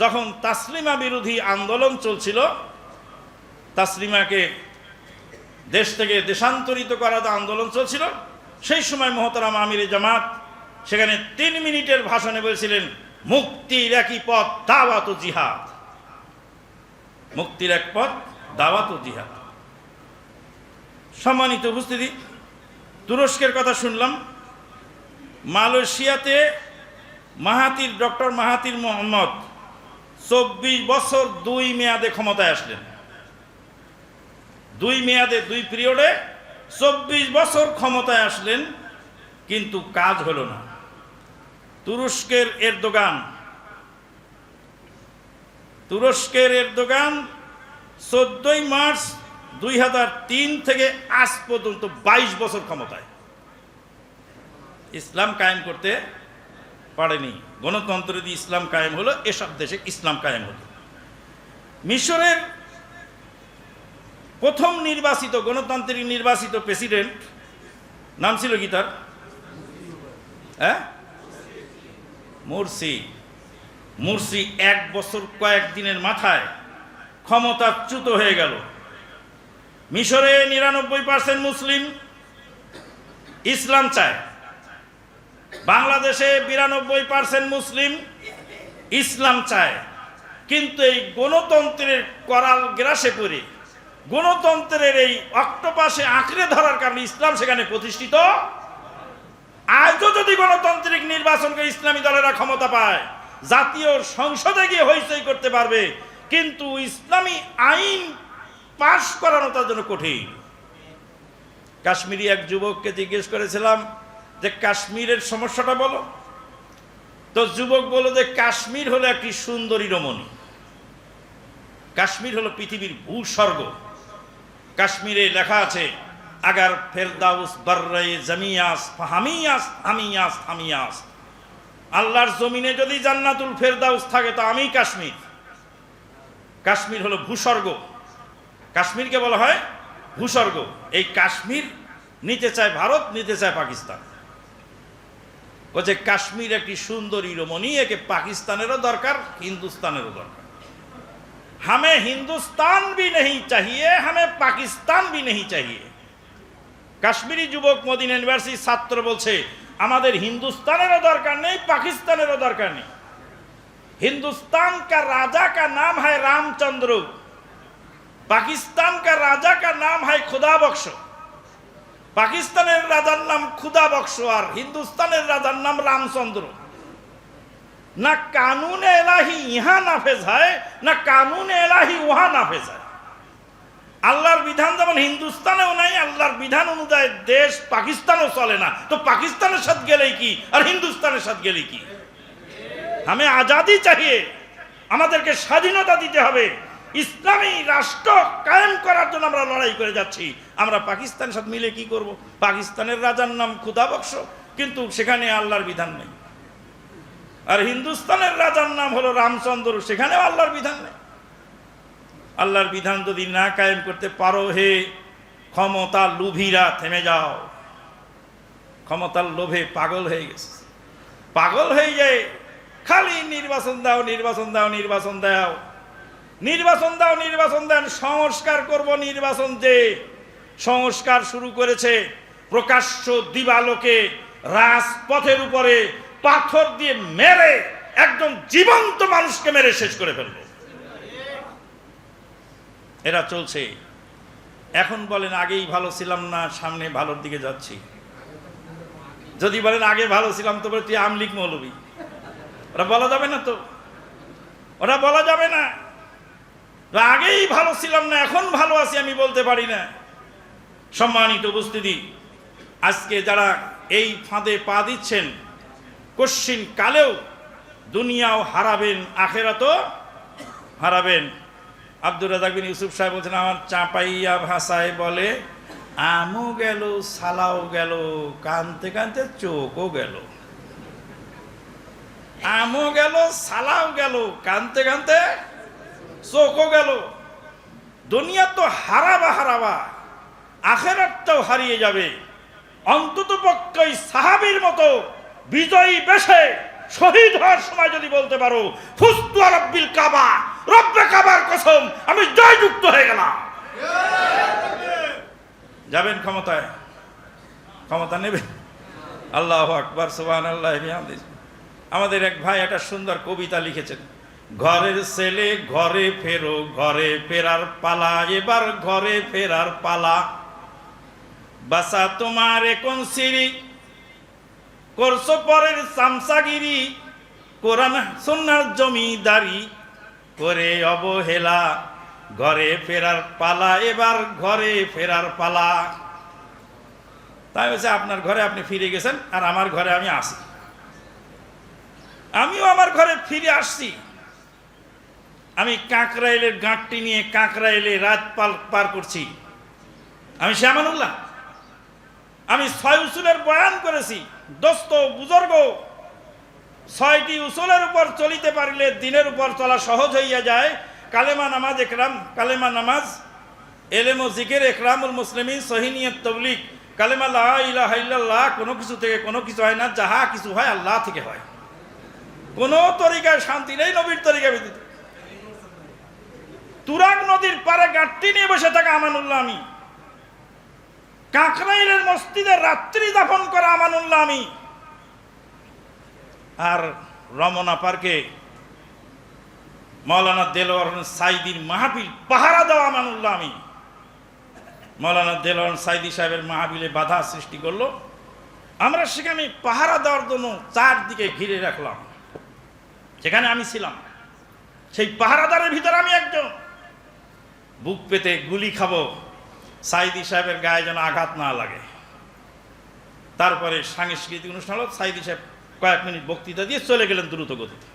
যখন তাসলিমা বিরোধী আন্দোলন চলছিল, তাসলিমাকে দেশ থেকে দেশান্তরিত করার আন্দোলন চলছিল, সেই সময় মোহতারাম আমিরে জামাত সেখানে 3 মিনিটের ভাষণে বলেছিলেন, মুক্তির একই পথ দাওয়াত ও জিহাদ। মুক্তির এক পথ দাওয়াত ও জিহাদ। সম্মানিত উপস্থিতি, তুরস্কের কথা শুনলাম। মালয়েশিয়াতে ডক্টর মাহাতির মোহাম্মদ 24 বছর 2 মেয়াদে ক্ষমতায় আসলেন। 2 মেয়াদে 2 পিরিয়ডে 24 বছর ক্ষমতায় আসলেন, কিন্তু কাজ হলো না। তুরস্কের এরদোগান 14 মার্চ 2003 থেকে আজ পর্যন্ত 22 বছর ক্ষমতায়, ইসলাম কায়েম করতে পারেনি। গণতন্ত্র দিয়ে ইসলাম কায়েম হলো, এসব দেশে ইসলাম কায়েম হলো। মিশরের প্রথম নির্বাচিত গণতান্ত্রিক নির্বাচিত প্রেসিডেন্ট নাম ছিল কি তার? মুরসি 1 বছর কয়েকদিনের মাথায় ক্ষমতাচ্যুত হয়ে গেল। মিশরে 99% মুসলিম ইসলাম চায়, বাংলাদেশে 92% মুসলিম ইসলাম চায়, কিন্তু এই গণতন্ত্রের করাল গ্রাসে পড়ে, গণতন্ত্রের এই অক্টোপাসে আঁকড়ে ধরার কারণে ইসলাম সেখানে প্রতিষ্ঠিত। আজও যদি গণতান্ত্রিক নির্বাচন করে ইসলামী দলেরা ক্ষমতা পায়, জাতীয় সংসদে গিয়ে হইচই করতে পারবে, কিন্তু ইসলামী আইন পাশ করানো তার জন্য কঠিন। কাশ্মীরি এক যুবককে জিজ্ঞেস করেছিলাম যে কাশ্মীরের সমস্যাটা বলো, তো যুবক বলল যে কাশ্মীর হলো একটি সুন্দরী রমণী, কাশ্মীর হলো পৃথিবীর ভূস্বর্গ। কাশ্মীরে লেখা আছে, আগার ফেরদাউস বর্রে জামিয়াস হামিয়াস হামিয়াস হামিয়াস, আল্লাহর জমিনে যদি জান্নাতুল ফেরদাউস থাকে তো আমি কাশ্মীর। কাশ্মীর হলো ভূস্বর্গ, কাশ্মীরকে বলা হয় ভূস্বর্গ। এই কাশ্মীর নিতে চায় ভারত, নিতে চায় পাকিস্তান। বলছে কাশ্মীর একটি সুন্দরী রমণী, একে পাকিস্তানেরও দরকার, হিন্দুস্তানেরও দরকার। हमें हिंदुस्तान भी नहीं चाहिए, हमें पाकिस्तान भी नहीं चाहिए। কাশ্মীরি যুবক মদিনা ইউনিভার্সিটির ছাত্র বলছে আমাদের হিন্দুস্তানেরও দরকার নেই, পাকিস্তানেরও দরকার নেই। हिंदुस्तान का राजा का नाम है रामचंद्र, पाकिस्तान का राजा का नाम है खुदा बख्श। पाकिस्तानेर राजार नाम खुदा बख्श और हिंदुस्तानेर राजार नाम रामचंद्र। ना कानून इलाही यहाँ नाफेज है, ना कानून इलाही वहाँ नाफेज है। আল্লাহর বিধান যেমন হিন্দুস্তানেও নাই, আল্লাহর বিধান অনুযায়ী দেশ পাকিস্তানও চলে না, তো পাকিস্তানের সাথে গেলেই কি আর হিন্দুস্তানের সাথে গেলেই কি? हमें आजादी चाहिए, আমাদেরকে স্বাধীনতা দিতে হবে। ইসলামী রাষ্ট্র কায়েম করার জন্য আমরা লড়াই করে যাচ্ছি। আমরা পাকিস্তানের সাথে মিলে কি করব? পাকিস্তানের রাজার নাম খুদা বখ্শ, কিন্তু সেখানে আল্লাহর বিধান নেই। আর হিন্দুস্তানের রাজার নাম হলো রামচন্দ্র, সেখানেও আল্লাহর বিধান নেই। আল্লাহর বিধান যদি না কায়েম করতে পারো, হে ক্ষমতা লোভীরা থেমে যাও। ক্ষমতার লোভে পাগল হয়ে গেছে, পাগল হয়ে যায়, খালি নির্বাচন দাও, নির্বাচন দাও, নির্বাচন দাও, নির্বাচন দাও, নির্বাচন দেন, সংস্কার করব। নির্বাচন যে সংস্কার শুরু করেছে, প্রকাশ্য দিবালোকে রাজপথের উপরে পাথর দিয়ে মেরে একজন জীবন্ত মানুষকে মেরে শেষ করে ফেলবে। এরা চলছে। এখন বলেন আগেই ভালো ছিলাম না, সামনে ভালোর দিকে যাচ্ছি। যদি বলেন আগে ভালো ছিলাম, তো বলে তুই আমলিক মৌলবী, ওরা বলা যাবে না, তো ওরা বলা যাবে না। আগেই ভালো ছিলাম না, এখন ভালো আছি আমি বলতে পারি না। সম্মানিত উপস্থিতি, আজকে যারা এই ফাঁদে পা দিচ্ছেন, কশ্চিন কালেও দুনিয়াও হারাবেন, আখেরাতও হারাবেন। আব্দুর রাজাক বিন ইউসুফ সাহেব বলছেন, আমার চাপাইয়া ভাষায় বলে আমও গেল, সালাও গেল, কানতে কানতে চোখও গেল। আমও গেল, সালাও গেল, কানতে কানতে চোখও গেল। দুনিয়া তো হারাবা হারাবা, আখেরাতটাও হারিয়ে যাবে। অন্তত পক্ষে সাহাবীর মতো বিজয়ী বেশে শহীদ হওয়ার সময় যদি বলতে পারো ফুস্তু রব্বিল কাবা, রব্বে কাবার কসম আমি জয়যুক্ত হয়ে গেলাম। যাবেন ক্ষমতায়, ক্ষমতা নেবেন। আল্লাহু আকবার, সুবহানাল্লাহি বিহামদিহি। আমাদের এক ভাই একটা সুন্দর কবিতা লিখেছেন, ঘরের ছেলে ঘরে ফেরো, ঘরে ফেরার পালা, এবার ঘরে ফেরার পালা। বাসা তোমার এখন সিঁড়ি, করছো পরের চামচাগিরি, কোরআন সুন্নাহর জমিদারি করে অবহেলা, ঘরে ফেরার পালা, এবার ঘরে ফেরার পালা। তাই হচ্ছে আপনার ঘরে আপনি ফিরে গেছেন, আর আমার ঘরে আমি আসি। আমিও আমার ঘরে ফিরে আসছি। আমি কাকরাইলের গাঁটটি নিয়ে কাকরাইলে রাত পার করছি। আমি শ্যামানুল্লাহ, আমি 6 উসুলের বয়ান করেছি। দোস্ত বুজুর্গ, 6টি উসুলের উপর চলিতে পারলে দিনের উপর চলা সহজ হইয়া যায়। কালেমা নামাজ একরাম, কালেমা নামাজ, এলেম ও জিকির, একরামুল মুসলিমিন, সহিনিয়ত, তবলিগ, কালেমা লা ইলাহা ইল্লাল্লাহ। কোনো কিছু থেকে কোনো কিছু হয় না, যাহা কিছু হয় আল্লাহ থেকে হয়। কোনো তরিকায় শান্তি নেই নবীর তরিকা ব্যতীত। তুরাগ নদীর পারে গাঁটটি নিয়ে বসে থাকা আমানুল্লাহ আমি, কাকরাইলের মসজিদে রাত্রি যাপন করা আমানুল্লাহ আমি, আর রমনা পার্কে মাওলানা দেলোয়ার সাইদির মাহফিল পাহারা দেওয়া আমানুল্লাহ আমি। মাওলানা দেলোয়ার সাইদি সাহেবের মাহফিলে বাধা সৃষ্টি করলো, আমরা সেখানে পাহারা দেওয়ার জন্য চারদিকে ঘিরে রাখলাম। সেখানে আমি ছিলাম, সেই পাহারাদারের ভিতরে আমি একজন। বুক পেতে গুলি খাবো, সাইদি সাহেবের গায়ে যেন আঘাত না লাগে। তারপরে সাংস্কৃতিক অনুষ্ঠান হল, সাইদি সাহেব কয়েক মিনিট বক্তৃতা দিয়ে চলে গেলেন দ্রুত গতিতে।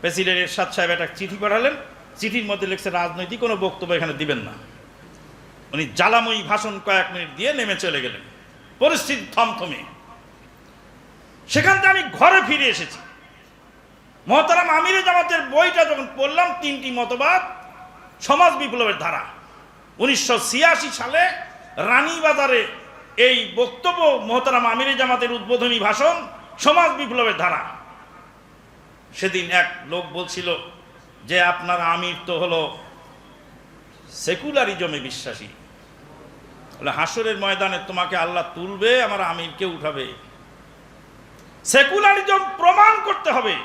প্রেসিডেন্ট এরশাদ সাহেব একটা চিঠি পাঠালেন, চিঠির মধ্যে লিখছে রাজনৈতিক কোনো বক্তব্য এখানে দিবেন না। উনি জ্বালাময়ী ভাষণ কয়েক মিনিট দিয়ে নেমে চলে গেলেন। পরিস্থিতি থমথমে। সেখান থেকে আমি ঘরে ফিরে এসেছি। মহতারাম আমিরে জামাতের বইটা যখন পড়লাম, 3টি মতবাদ, সমাজ বিপ্লবের ধারা। 1986 সালে রানীবাজারে এই বক্তব্য, মহতারাম আমিরে জামাতের উদ্বোধনী ভাষণ, সমাজ বিপ্লবের ধারা। সেদিন এক লোক বলছিল যে আপনার আমির তো হলো সেকুলারিজমে বিশ্বাসী, বলে হাসরের ময়দানে তোমাকে আল্লাহ তুলবে, আমার আমিরকে উঠাবে। সেকুলারিজম প্রমাণ করতে হবে।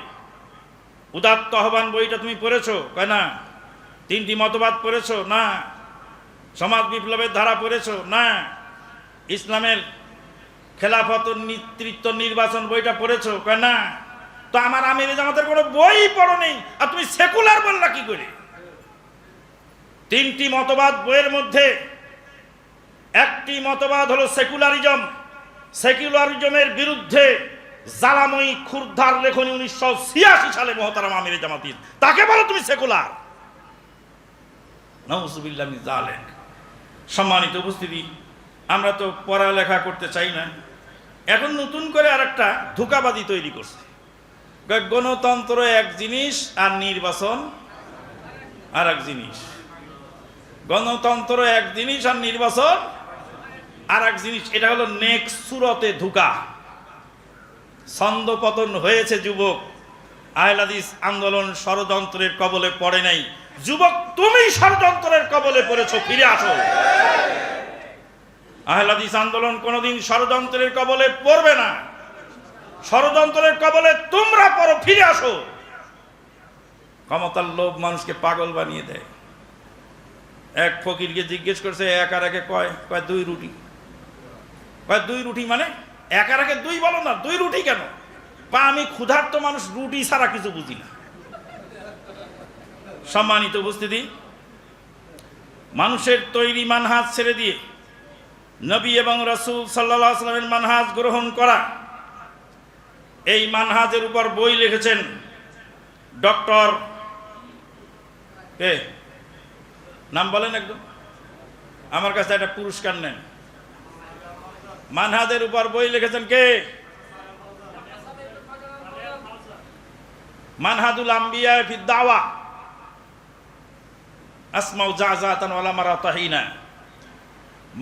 উদাত্ত আহ্বান বইটা তুমি পড়েছো? কয় না। 3টি মতবাদ পড়েছো? না। সমাজ বিপ্লবের ধারা পড়েছো? না। ইসলামের খেলাফত নেতৃত্ব নির্বাচন বইটা পড়েছো? কয় না। তো আমার আমিরে জামাতের কোনো বই পড়ো নেই, আর তুমি সেকুলার বললা কি করে? 3টি মতবাদ বইয়ের মধ্যে একটি মতবাদ হলো সেকুলারিজম। সেকুলারিজমের বিরুদ্ধে জ্বালাময়ী ক্ষুরধার লেখনী 1986 সালে মহতারাম আমিরে জামাতির, তাকে বলো তুমি সেকুলার। নাউজুবিল্লাহ মিন যালিক। সম্মানিত উপস্থিতি, আমরা তো পড়ালেখা করতে চাই না। এখন নতুন করে আরেকটা ধোঁকাবাজি তৈরি করছে। গণতন্ত্র এক জিনিস আর নির্বাচন আর এক জিনিস। গণতন্ত্র এক জিনিস আর নির্বাচন আর এক জিনিস। এটা হলো নেক্সট সুরতে ধোঁকা। ছন্দপতন হয়েছে যুবক। আহলে হাদিস আন্দোলন ষড়যন্ত্রের কবলে পড়ে নাই। যুবক, তুমি ষড়যন্ত্রের কবলে পড়েছো, ফিরে আসো। আহলে হাদিস আন্দোলন কোনোদিন ষড়যন্ত্রের কবলে পড়বে না। ষড়যন্ত্রের কবলে তোমরা পড়ো, ফিরে আসো। ক্ষমতার লোভ মানুষকে পাগল বানিয়ে দেয়। এক ফকিরকে জিজ্ঞেস করছে, এক আর একে কয়? 2 রুটি। 2 রুটি মানে? এক আর একে 2 বলো না, 2 রুটি কেন? আমি ক্ষুধার্ত মানুষ, রুটি ছাড়া কিছু বুঝি না। সম্মানিত উপস্থিতি, মানুষের তৈরি মানহাজ ছেড়ে দিয়ে নবী এবং রাসূল সাল্লাল্লাহু আলাইহি ওয়াসাল্লামের মানহাজ গ্রহণ করা, এই মানহাজের উপর বই লিখেছেন ডক্টর কে নাম বলেন একদম, আমার কাছে একটা পুরস্কার নেন। মানহাজের উপর বই লিখেছেন কে? মানহাজুল আম্বিয়া ফি দাওয়া, আসমাউ জাযাতান ওয়ালা মারাতাহিনা।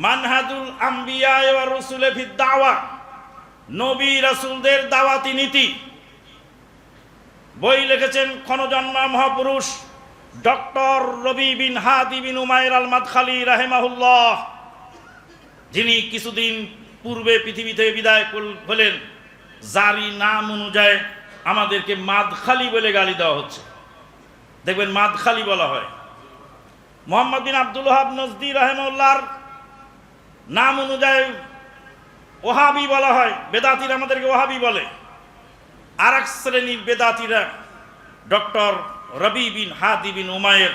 মানহাজুল আম্বিয়া ওয়া রাসূল ফি দাওয়া, নবী রাসূলদের দাওয়াতি নীতি। বই লিখেছেন ক্ষণজন্মা মহাপুরুষ ডক্টর রবি বিন হাদি বিন উমাইর আল মাদখালি রাহিমাহুল্লাহ, যিনি কিছুদিন পূর্বে পৃথিবী থেকে বিদায় হলেন, যারই নাম অনুযায়ী আমাদেরকে মাদখালি বলে গালি দেওয়া হচ্ছে। দেখবেন মাদখালি বলা হয়। মোহাম্মদ বিন আব্দুল ওয়াহাব নজদি রাহিমাহুল্লাহর নাম অনুযায়ী ওহাবি বলা হয়। বেদাতিরা আমাদেরকে ওহাবি বলে। আর এক শ্রেণীর বেদাতিরা ডক্টর রবি বিন হাদি বিন উমাইর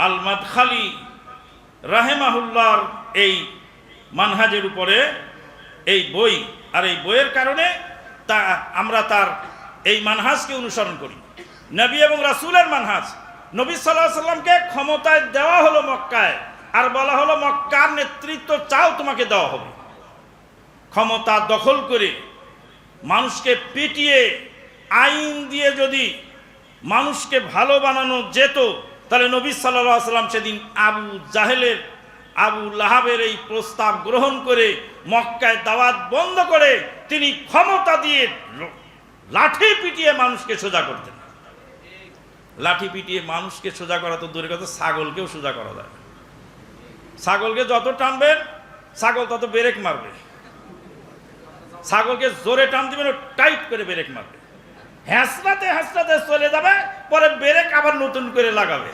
আল মাদখালি রাহিমাহুল্লাহর এই মানহাজের উপরে এই বই, আর এই বইয়ের কারণে আমরা তার এই মানহাজকে অনুসরণ করি। নবী এবং রাসূলের মানহাজ। নবী সাল্লাল্লাহু আলাইহি সাল্লামকে ক্ষমতায় দেওয়া হলো মক্কায়, আর বলা হলো মক্কার নেতৃত্ব চাও তোমাকে দেওয়া হবে। ক্ষমতা দখল করে মানুষকে পিটিয়ে আইন দিয়ে যদি মানুষকে ভালো বানানো যেত, তাহলে নবী সাল্লাল্লাহু আলাইহি সাল্লাম সেদিন আবু লাহাবের এই প্রস্তাব গ্রহণ করে মক্কায় দাওয়াত বন্ধ করে তিনি ক্ষমতা দিয়ে লাঠি পিটিয়ে মানুষকে সোজা করতেন। লাঠি পিটিয়ে মানুষকে সোজা করা তো দূরের কথা, ছাগলকেও সোজা করা যায়। ছাগলকে যত টানবেন ছাগল তত ব্রেক মারবে। ছাগলকে জোরে টান দিবেন, টাইট করে ব্রেক মারবে। হ্যাঁচড়াতে হ্যাঁচড়াতে চলে যাবে, পরে ব্রেক আবার নতুন করে লাগাবে।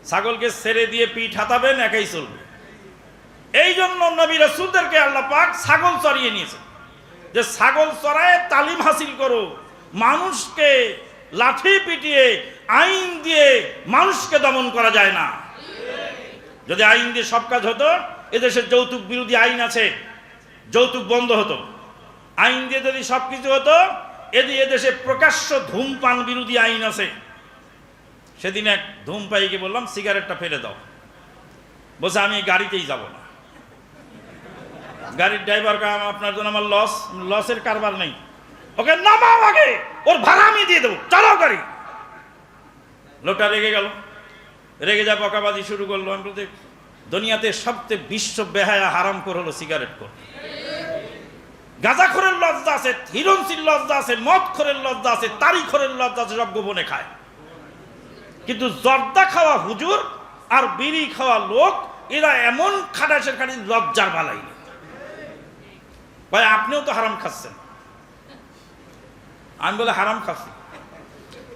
ছাগলকে ছেড়ে দিয়ে পিঠ হাতাবেন, একাই চলবে। এই জন্য নবী রাসূলদেরকে আল্লাহ পাক ছাগল চড়িয়ে নিয়েছে, যে ছাগল চড়ায় তালিম হাসিল করো। মানুষকে লাঠি পিটিয়ে আইন দিয়ে মানুষকে দমন করা যায় না। যদি আইন দিয়ে সব কাজ হতো, এদেশে যৌতুক বিরোধী আইন আছে, যৌতুক বন্ধ হতো। আইন দিয়ে যদি সব কিছু হতো, এদেশে প্রকাশ্য ধূমপান বিরোধী আইন আছে। সেদিন এক ধূমপায়ীকে বললাম সিগারেটটা ফেলে দাও, বলছে আমি গাড়িতেই যাব না। গাড়ির ড্রাইভার কাম আপনার জন্য আমার লসের কারবার নেই, ওকে নামাও আগে, ওর ভাড়া আমি দিয়ে দেবো, চালাও গাড়ি। লোকটা রেগে গেল, রেগে যা বকাবাজি শুরু করলো। আমি বলতে দুনিয়াতে সবচেয়ে বিশ্ব বেহায়া হারাম করে হলো সিগারেট কর। গাঁজাখোরের লজ্জা আছে, হিরণসির লজ্জা আছে, মদখোরের লজ্জা আছে, তারিখোরের লজ্জা আছে, সব গোপনে খায়। কিন্তু জর্দা খাওয়া হুজুর আর বিড়ি খাওয়া লোক, এরা এমন খাটাসের খাটি লজ্জার বালাই নেই। ভাই আপনিও তো হারাম খাচ্ছেন। আমি বলে হারাম খাচ্ছি,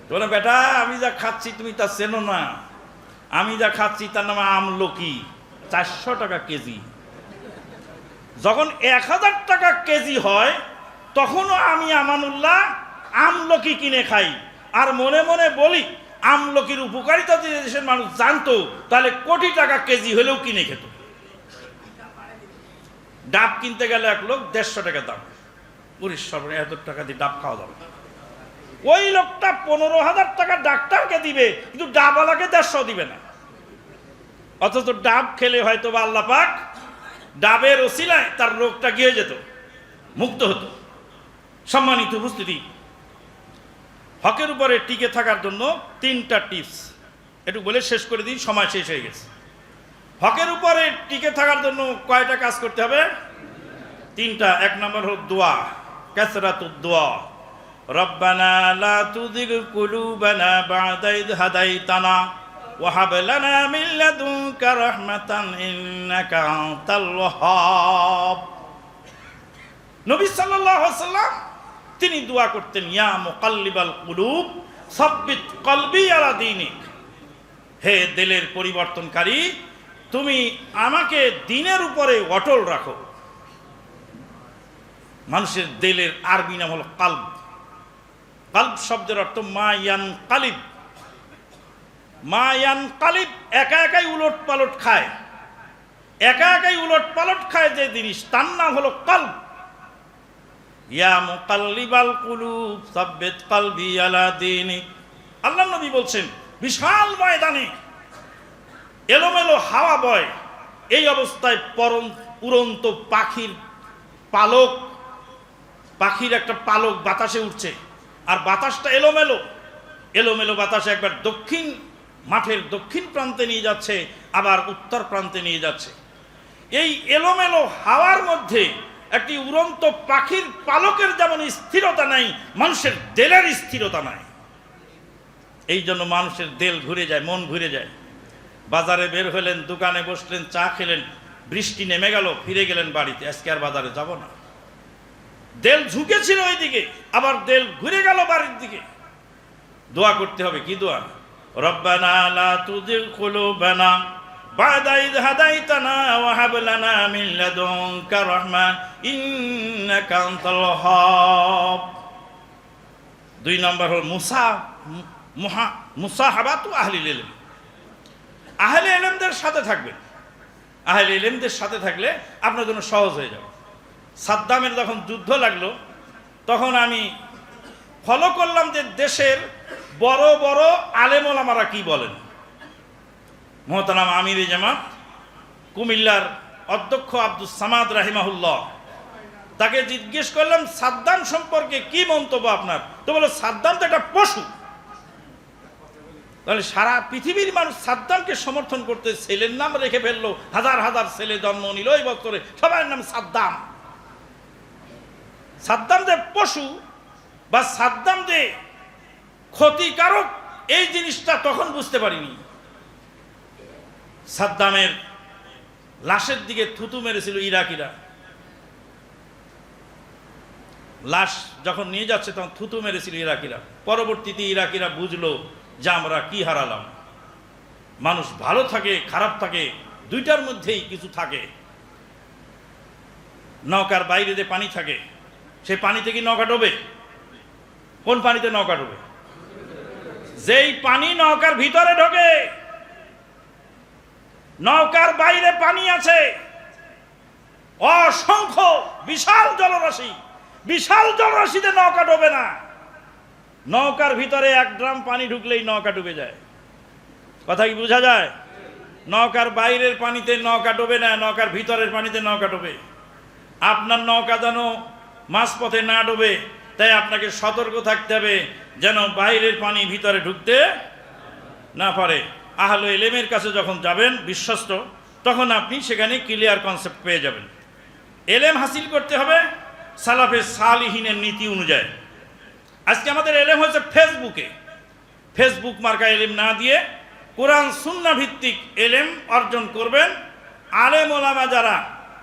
বলে বেটা আমি যা খাচ্ছি তুমি তা চেনো না। আমি যা খাচ্ছি তার নাম আমলকি, 400 টাকা কেজি। যখন 1000 টাকা কেজি হয়, তখনও আমি আমানুল্লাহ আমলকি কিনে খাই। আর মনে মনে বলি, আমলকির উপকারিতা যদি দেশের মানুষ জানতো, তাহলে কোটি টাকা কেজি হলেও কিনে খেত। ডাব কিনতে গেলে এক লোক 150 টাকা দাম। 19 টাকা দিয়ে ডাব খাওয়া যাবে। ওই লোকটা 15,000 টাকা ডাক্তারকে দিবে, কিন্তু ডাবওয়ালাকে 150 দিবে না। অথচ ডাব খেলে হয়তো বা আল্লাহ পাক ডাবের ওসিলায় তার রোগটা গিয়ে যেত, মুক্ত হতো। সম্মানিত উপস্থিতি, হকের উপরে টিকে থাকার জন্য 3টা টিপস একটু বলে শেষ করে দিই, সময় শেষ হয়ে গেছে। হকের উপরে টিকে থাকার জন্য কয়টা কাজ করতে হবে? 3টা। 1 নম্বর হল দোয়া, কাসরাতুদ দোয়া। রব্বানা লা তুযিগ কুলুবানা বা'দা ইয হাদাইতানা ওয়া হাব লানা মিন লাদুনকা রাহমাতান ইন্নাকা আনতাল ওয়াহ্হাব। নবী সাল্লাল্লাহু আলাইহি ওয়াসাল্লাম তিনি দোয়া করতেন, ইয়া মুকাল্লিবাল কুলুব সাব্বিত কলবি আলা দীনিক। হে দিলের পরিবর্তনকারী, তুমি আমাকে দ্বীনের উপরে অটল রাখো। মানুষের দিলের আরবি নাম হলো কালব। কালব শব্দের অর্থ মা ইয়ানকালিব। মা ইয়ানকালিব, একা একাই উলট পালট খায়, একা একাই উলট পালট খায় যে জিনিস, তার নাম হলো কালব। ইয়া মুকাল্লিবাল কুলুব সাব্বিত কলবি আলা দীনিক। আল্লাহ নবী বলছেন, বিশাল ময়দানে এলোমেলো হাওয়া বয়, এই অবস্থায় উড়ন্ত পাখির পালক, পাখির একটা পালক বাতাসে উঠছে, আর বাতাসটা এলোমেলো এলোমেলো বাতাসে একবার মাঠের দক্ষিণ প্রান্তে নিয়ে যাচ্ছে, আবার উত্তর প্রান্তে নিয়ে যাচ্ছে। এই এলোমেলো হাওয়ার মধ্যে একটি উড়ন্ত পাখির পালকের যেমন স্থিরতা নাই, মানুষের দেলের স্থিরতা নাই। এই জন্য মানুষের দেল ঘুরে যায়, মন ঘুরে যায়। বাজারে বের হলেন, দোকানে বসলেন, চা খেলেন, বৃষ্টি নেমে গেল, ফিরে গেলেন বাড়িতে, আজকে আর বাজারে যাব না। দেল ঝুঁকেছিল ওইদিকে, আবার দেল ঘুরে গেল বাড়ির দিকে। দোয়া করতে হবে, কি দোয়া? রব্বানা লা তুযিগ কুলুবানা বা'দা ইয হাদাইতানা ওয়া হাব লানা মিন লাদুনকা রাহমা ইন্নাকা আনতাল ওয়াহ্হাব। 2 নম্বর হল মুসাহাবাতু আহলিল ইলম। আহলে ইলমদের সাথে থাকবেন। আহলে ইলমদের সাথে থাকলে আপনার জন্য সহজ হয়ে যাবে। সাদ্দামের যখন যুদ্ধ লাগলো, তখন আমি ফলো করলাম যে দেশের বড় বড় আলেম ওলামারা কি বলেন। মোহতারাম আমির জামাত কুমিল্লার অধ্যক্ষ আব্দুস সামাদ রাহিমাহুল্লাহ, তাকে জিজ্ঞেস করলাম সাদ্দাম সম্পর্কে কি মন্তব্য আপনার? তো বলো সাদ্দাম তো একটা পশু। তাহলে সারা পৃথিবীর মানুষ সাদ্দামকে সমর্থন করতে ছেলের নাম রেখে ফেললো, হাজার হাজার ছেলে জন্ম নিল ওই বছরে, সবার নাম সাদ্দাম। সাদ্দাম যে পশু বা সাদ্দাম যে ক্ষতিকারক, এই জিনিসটা তখন বুঝতে পারিনি। সাদ্দামের লাশের দিকে থুতু মেরেছিল ইরাকিরা। লাশ যখন নিয়ে যাচ্ছে তখন থুতু মেরেছিল ইরাকিরা। পরবর্তীতে ইরাকিরা বুঝলো যে আমরা কি হারালাম। মানুষ ভালো থাকে, খারাপ থাকে, দুইটার মধ্যেই কিছু থাকে। নৌকার বাইরে যে পানি থাকে, সেই পানিতে কি নৌকা ডোবে? কোন পানিতে নৌকা ডোবে? যেই পানি নৌকার ভিতরে ঢোকে। নৌকার বাইরে পানি আছে অসংখ্য, বিশাল জলরাশি। বিশাল জলরাশিতে নৌকা ডোবে না। নৌকার ভিতরে 1 ড্রাম পানি ঢুকলেই নৌকা ডুবে যায়। কথা কি বোঝা যায়? নৌকার বাইরের পানিতে নৌকা ডোবে না, নৌকার ভিতরের পানিতে নৌকা ডোবে। আপনার নৌকা যেন মাঝপথে না ডোবে, তাই আপনাকে সতর্ক থাকতে হবে যেন বাইরের পানি ভিতরে ঢুকতে না পারে। আহলে ইলমের কাছে যখন যাবেন বিশ্বস্ত, তখন আপনি সেখানে ক্লিয়ার কনসেপ্ট পেয়ে যাবেন। এলেম হাসিল করতে হবে সালাফে সালিহিনের নীতি অনুযায়ী। আজকে আমাদের এলেম হচ্ছে ফেসবুক মার্কা এলেম না দিয়ে কোরআন সুন্নাহ ভিত্তিক এলেম অর্জন করবেন। আলেম ওলামা যারা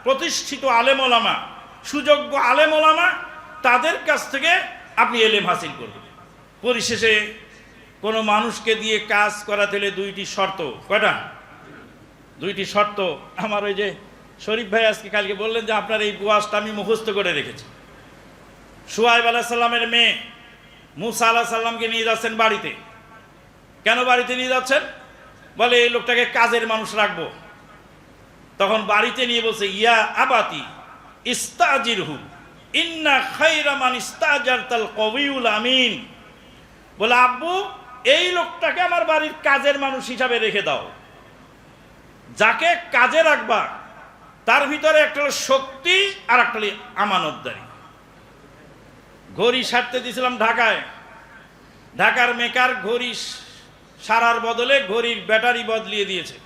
প্রতিষ্ঠিত আলেম ওলামা, সুযোগ্য আলেম ওলামা, তাদের কাছ থেকে আপনি এলেম হাসিল করবেন। পরিশেষে কোনো মানুষকে দিয়ে কাজ করাতে হলে 2টি শর্ত। কয়টা? 2টি শর্ত। আমার ওই যে শরীফ ভাই আজকে কালকে বললেন যে আপনার এই ওয়াজটা আমি মুখস্থ করে রেখেছি। শুআয়ব আলাইহিস সালামের মেয়ে মুসা আলাইহিস সালামকে নিয়ে যাচ্ছেন বাড়িতে। কেন বাড়িতে নিয়ে যাচ্ছেন? বলে এই লোকটাকে কাজের মানুষ রাখবো। তখন বাড়িতে নিয়ে বলছে ইয়া আবাতি ইস্তাজিরহু ইন্না খায়রা মান ইস্তাজারতাল কওয়িউল আমিন। বলে আব্বু, এই লোকটাকে আমার বাড়ির কাজের মানুষ হিসাবে রেখে দাও। যাকে কাজে রাখবা তার ভিতরে একটা হলো শক্তি আর একটা হলো আমানতদারি। ঘড়ি সারতে দিয়েছিলাম ঢাকায়। ঢাকার মেকার ঘড়ি সারার বদলে ঘড়ির ব্যাটারি বদলিয়ে দিয়েছে।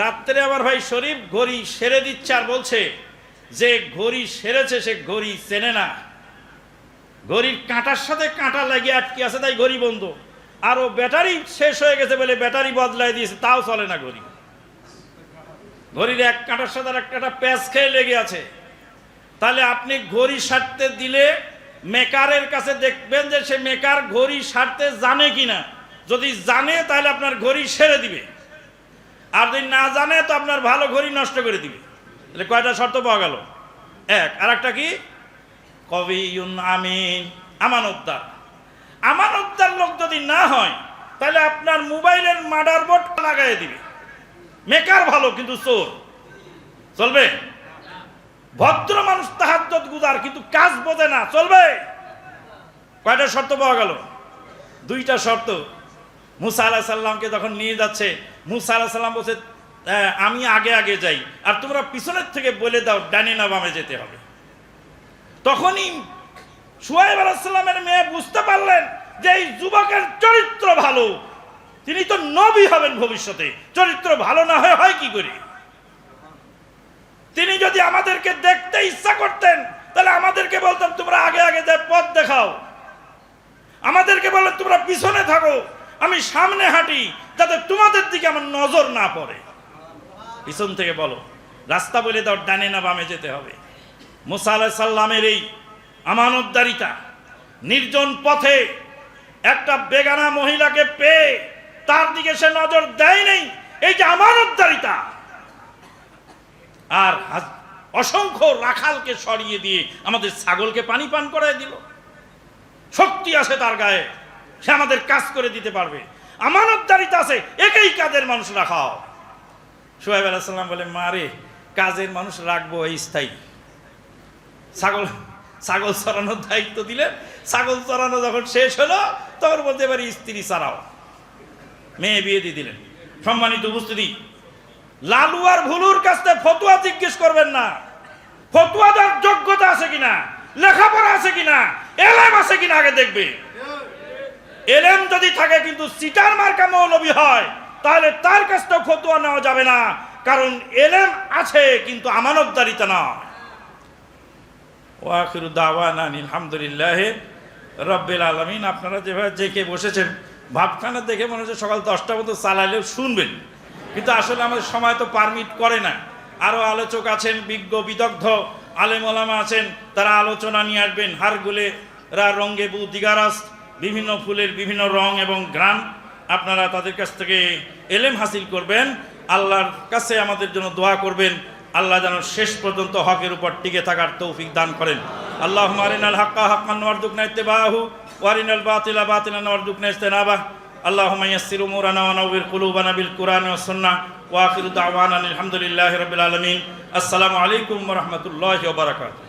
রাত্রে আমার ভাই শরীফ ঘড়ি সেরে দিচ্ছে আর বলছে যে ঘড়ি সেরেছে সে ঘড়ি চেনে না। ঘড়ির কাঁটার সাথে কাঁটা লাগিয়ে আটকে আছে, তাই ঘড়ি বন্ধ। আর ও ব্যাটারি শেষ হয়ে গেছে বলে ব্যাটারি বদলাই দিয়েছে, তাও চলে না ঘড়ি। ঘড়ির এক কাঁটার সাথে আর একটা প্যাঁচ খেয়ে লেগে আছে। তাহলে আপনি ঘড়ি সারতে দিলে মেকারের কাছে দেখবেন যে সে মেকার ঘড়ি সারতে জানে কিনা। যদি জানে তাহলে আপনার ঘড়ি সেরে দিবে, আর যদি না জানে তো আপনার ভালো ঘড়ি নষ্ট করে দিবে। তাহলে কয়টা শর্ত পাওয়া গেল? 1। আর একটা কি? কবিউন আমিন, আমানতদার। আমানতদার লোক যদি না হয় তাহলে আপনার মোবাইলের মাদারবোর্ড লাগাই দিবে। মেকার ভালো কিন্তু চোর, চলবে? ভদ্র মানুষ তাহাজ্জুদ গুজার কিন্তু কাজ বোঝে না, চলবে? কয়টা শর্ত পাওয়া গেল? 2টা শর্ত। মুসা আলাইহিস সালামকে যখন নিয়ে যাচ্ছে, মুসা আলাইহিস সালাম বলছে আমি আগে আগে যাই আর তোমরা পিছনের থেকে বলে দাও ডানে না বামে যেতে হবে। তখনই শুআয়ব আলাইহিস সালামের মেয়ে বুঝতে পারলেন যে এই যুবকের চরিত্র ভালো, তিনি তো নবী হবেন ভবিষ্যতে। চরিত্র ভালো না হয় কি করে? তিনি যদি আমাদের আমাদেরকে দেখতে ইচ্ছা করতেন তাহলে আমাদেরকে বলতাম তোমরা আগে আগে যে পথ দেখাও, আমাদেরকে বললেন তোমরা পিছনে থাকো, আমি সামনে হাঁটি, যাতে তোমাদের দিকে আমার নজর না পড়ে। পিছন থেকে বলো, রাস্তা বলে দাও ডানে না বামে যেতে হবে। মুসা আলাইহিস সালামের এই আমানতদারিতা, নির্জন পথে একটা বেগানা মহিলাকে পেয়ে তার দিকে সে নজর দেয় নেই, এই যে আমানতদারিতা। আর অসংখ্য রাখালকে সরিয়ে দিয়ে আমাদের ছাগলকে পানি পান করায় দিল। শক্তি আছে তার গায়ে, সে আমাদের কাজ করে দিতে পারবে। আমানতদারিতা আছে, একেই কাজের মানুষ রাখাও। শুআয়ব আলাইহিস সালাম বলে, মারে কাজের মানুষ রাখবো এই স্থায়ী। ছাগল চড়ানোর দায়িত্ব দিলেন, ছাগল চড়ানো যখন শেষ হলো তখন বলতে পারি স্ত্রী ছাড়াও, মেয়ে বিয়ে দিয়ে দিলেন। সম্মানিত উপস্থিতি, লালু আর ভুলুর কাছ থেকে ফতুয়া জিজ্ঞেস করবেন না। ফতুয়া দেওয়ার যোগ্যতা আছে কিনা, লেখাপড়া আছে কিনা, এলেম আছে কিনা আগে দেখবে। এলেম যদি থাকে কিন্তু সিটার মার্কা মৌলবী হয়, তাহলে তার কাছ থেকে ফতুয়া নেওয়া যাবে না, কারণ এলেম আছে কিন্তু আমানতদারিতা না। ওয়া আখিরু দাওয়ানা আলহামদুলিল্লাহি রাব্বিল আলামিন। আপনারা যেভাবে জেকে বসেছেন, ভাবখানা দেখে মনে হচ্ছে সকাল 10টা মতো চালাইলেও শুনবেন, কিন্তু আসলে আমাদের সময় তো পারমিট করে না। আরও আলোচক আছেন, বিজ্ঞ বিদগ্ধ আলেম ওলামা আছেন, তারা আলোচনা নিয়ে আসবেন। হারগুলে রঙ্গে বু দিগারাস, বিভিন্ন ফুলের বিভিন্ন রং এবং ঘ্রাণ, আপনারা তাদের কাছ থেকে এলেম হাসিল করবেন। আল্লাহর কাছে আমাদের জন্য দোয়া করবেন, আল্লাহ যেন শেষ পর্যন্ত হকের উপর টিকে থাকার তৌফিক দান করেন। আল্লাহুম্মা আরিনাল হাক্কা হাক্কান ওয়ারযুকনা ইত্তিবাআহু ওয়া আরিনাল বাতিলা বাতিলান ওয়ারযুকনা ইজতিনাবাহ। আল্লাহুম্মা ইয়াসসির উমুরানা ওয়া নাওবির কুলুবানা বিল কুরআনি ওয়াস সুন্নাহ ওয়া আখিরু দাওয়ানা আলহামদুলিল্লাহি রাব্বিল আলামিন। আসসালামু আলাইকুম ওয়া রাহমাতুল্লাহি ওয়া বারাকাতুহু।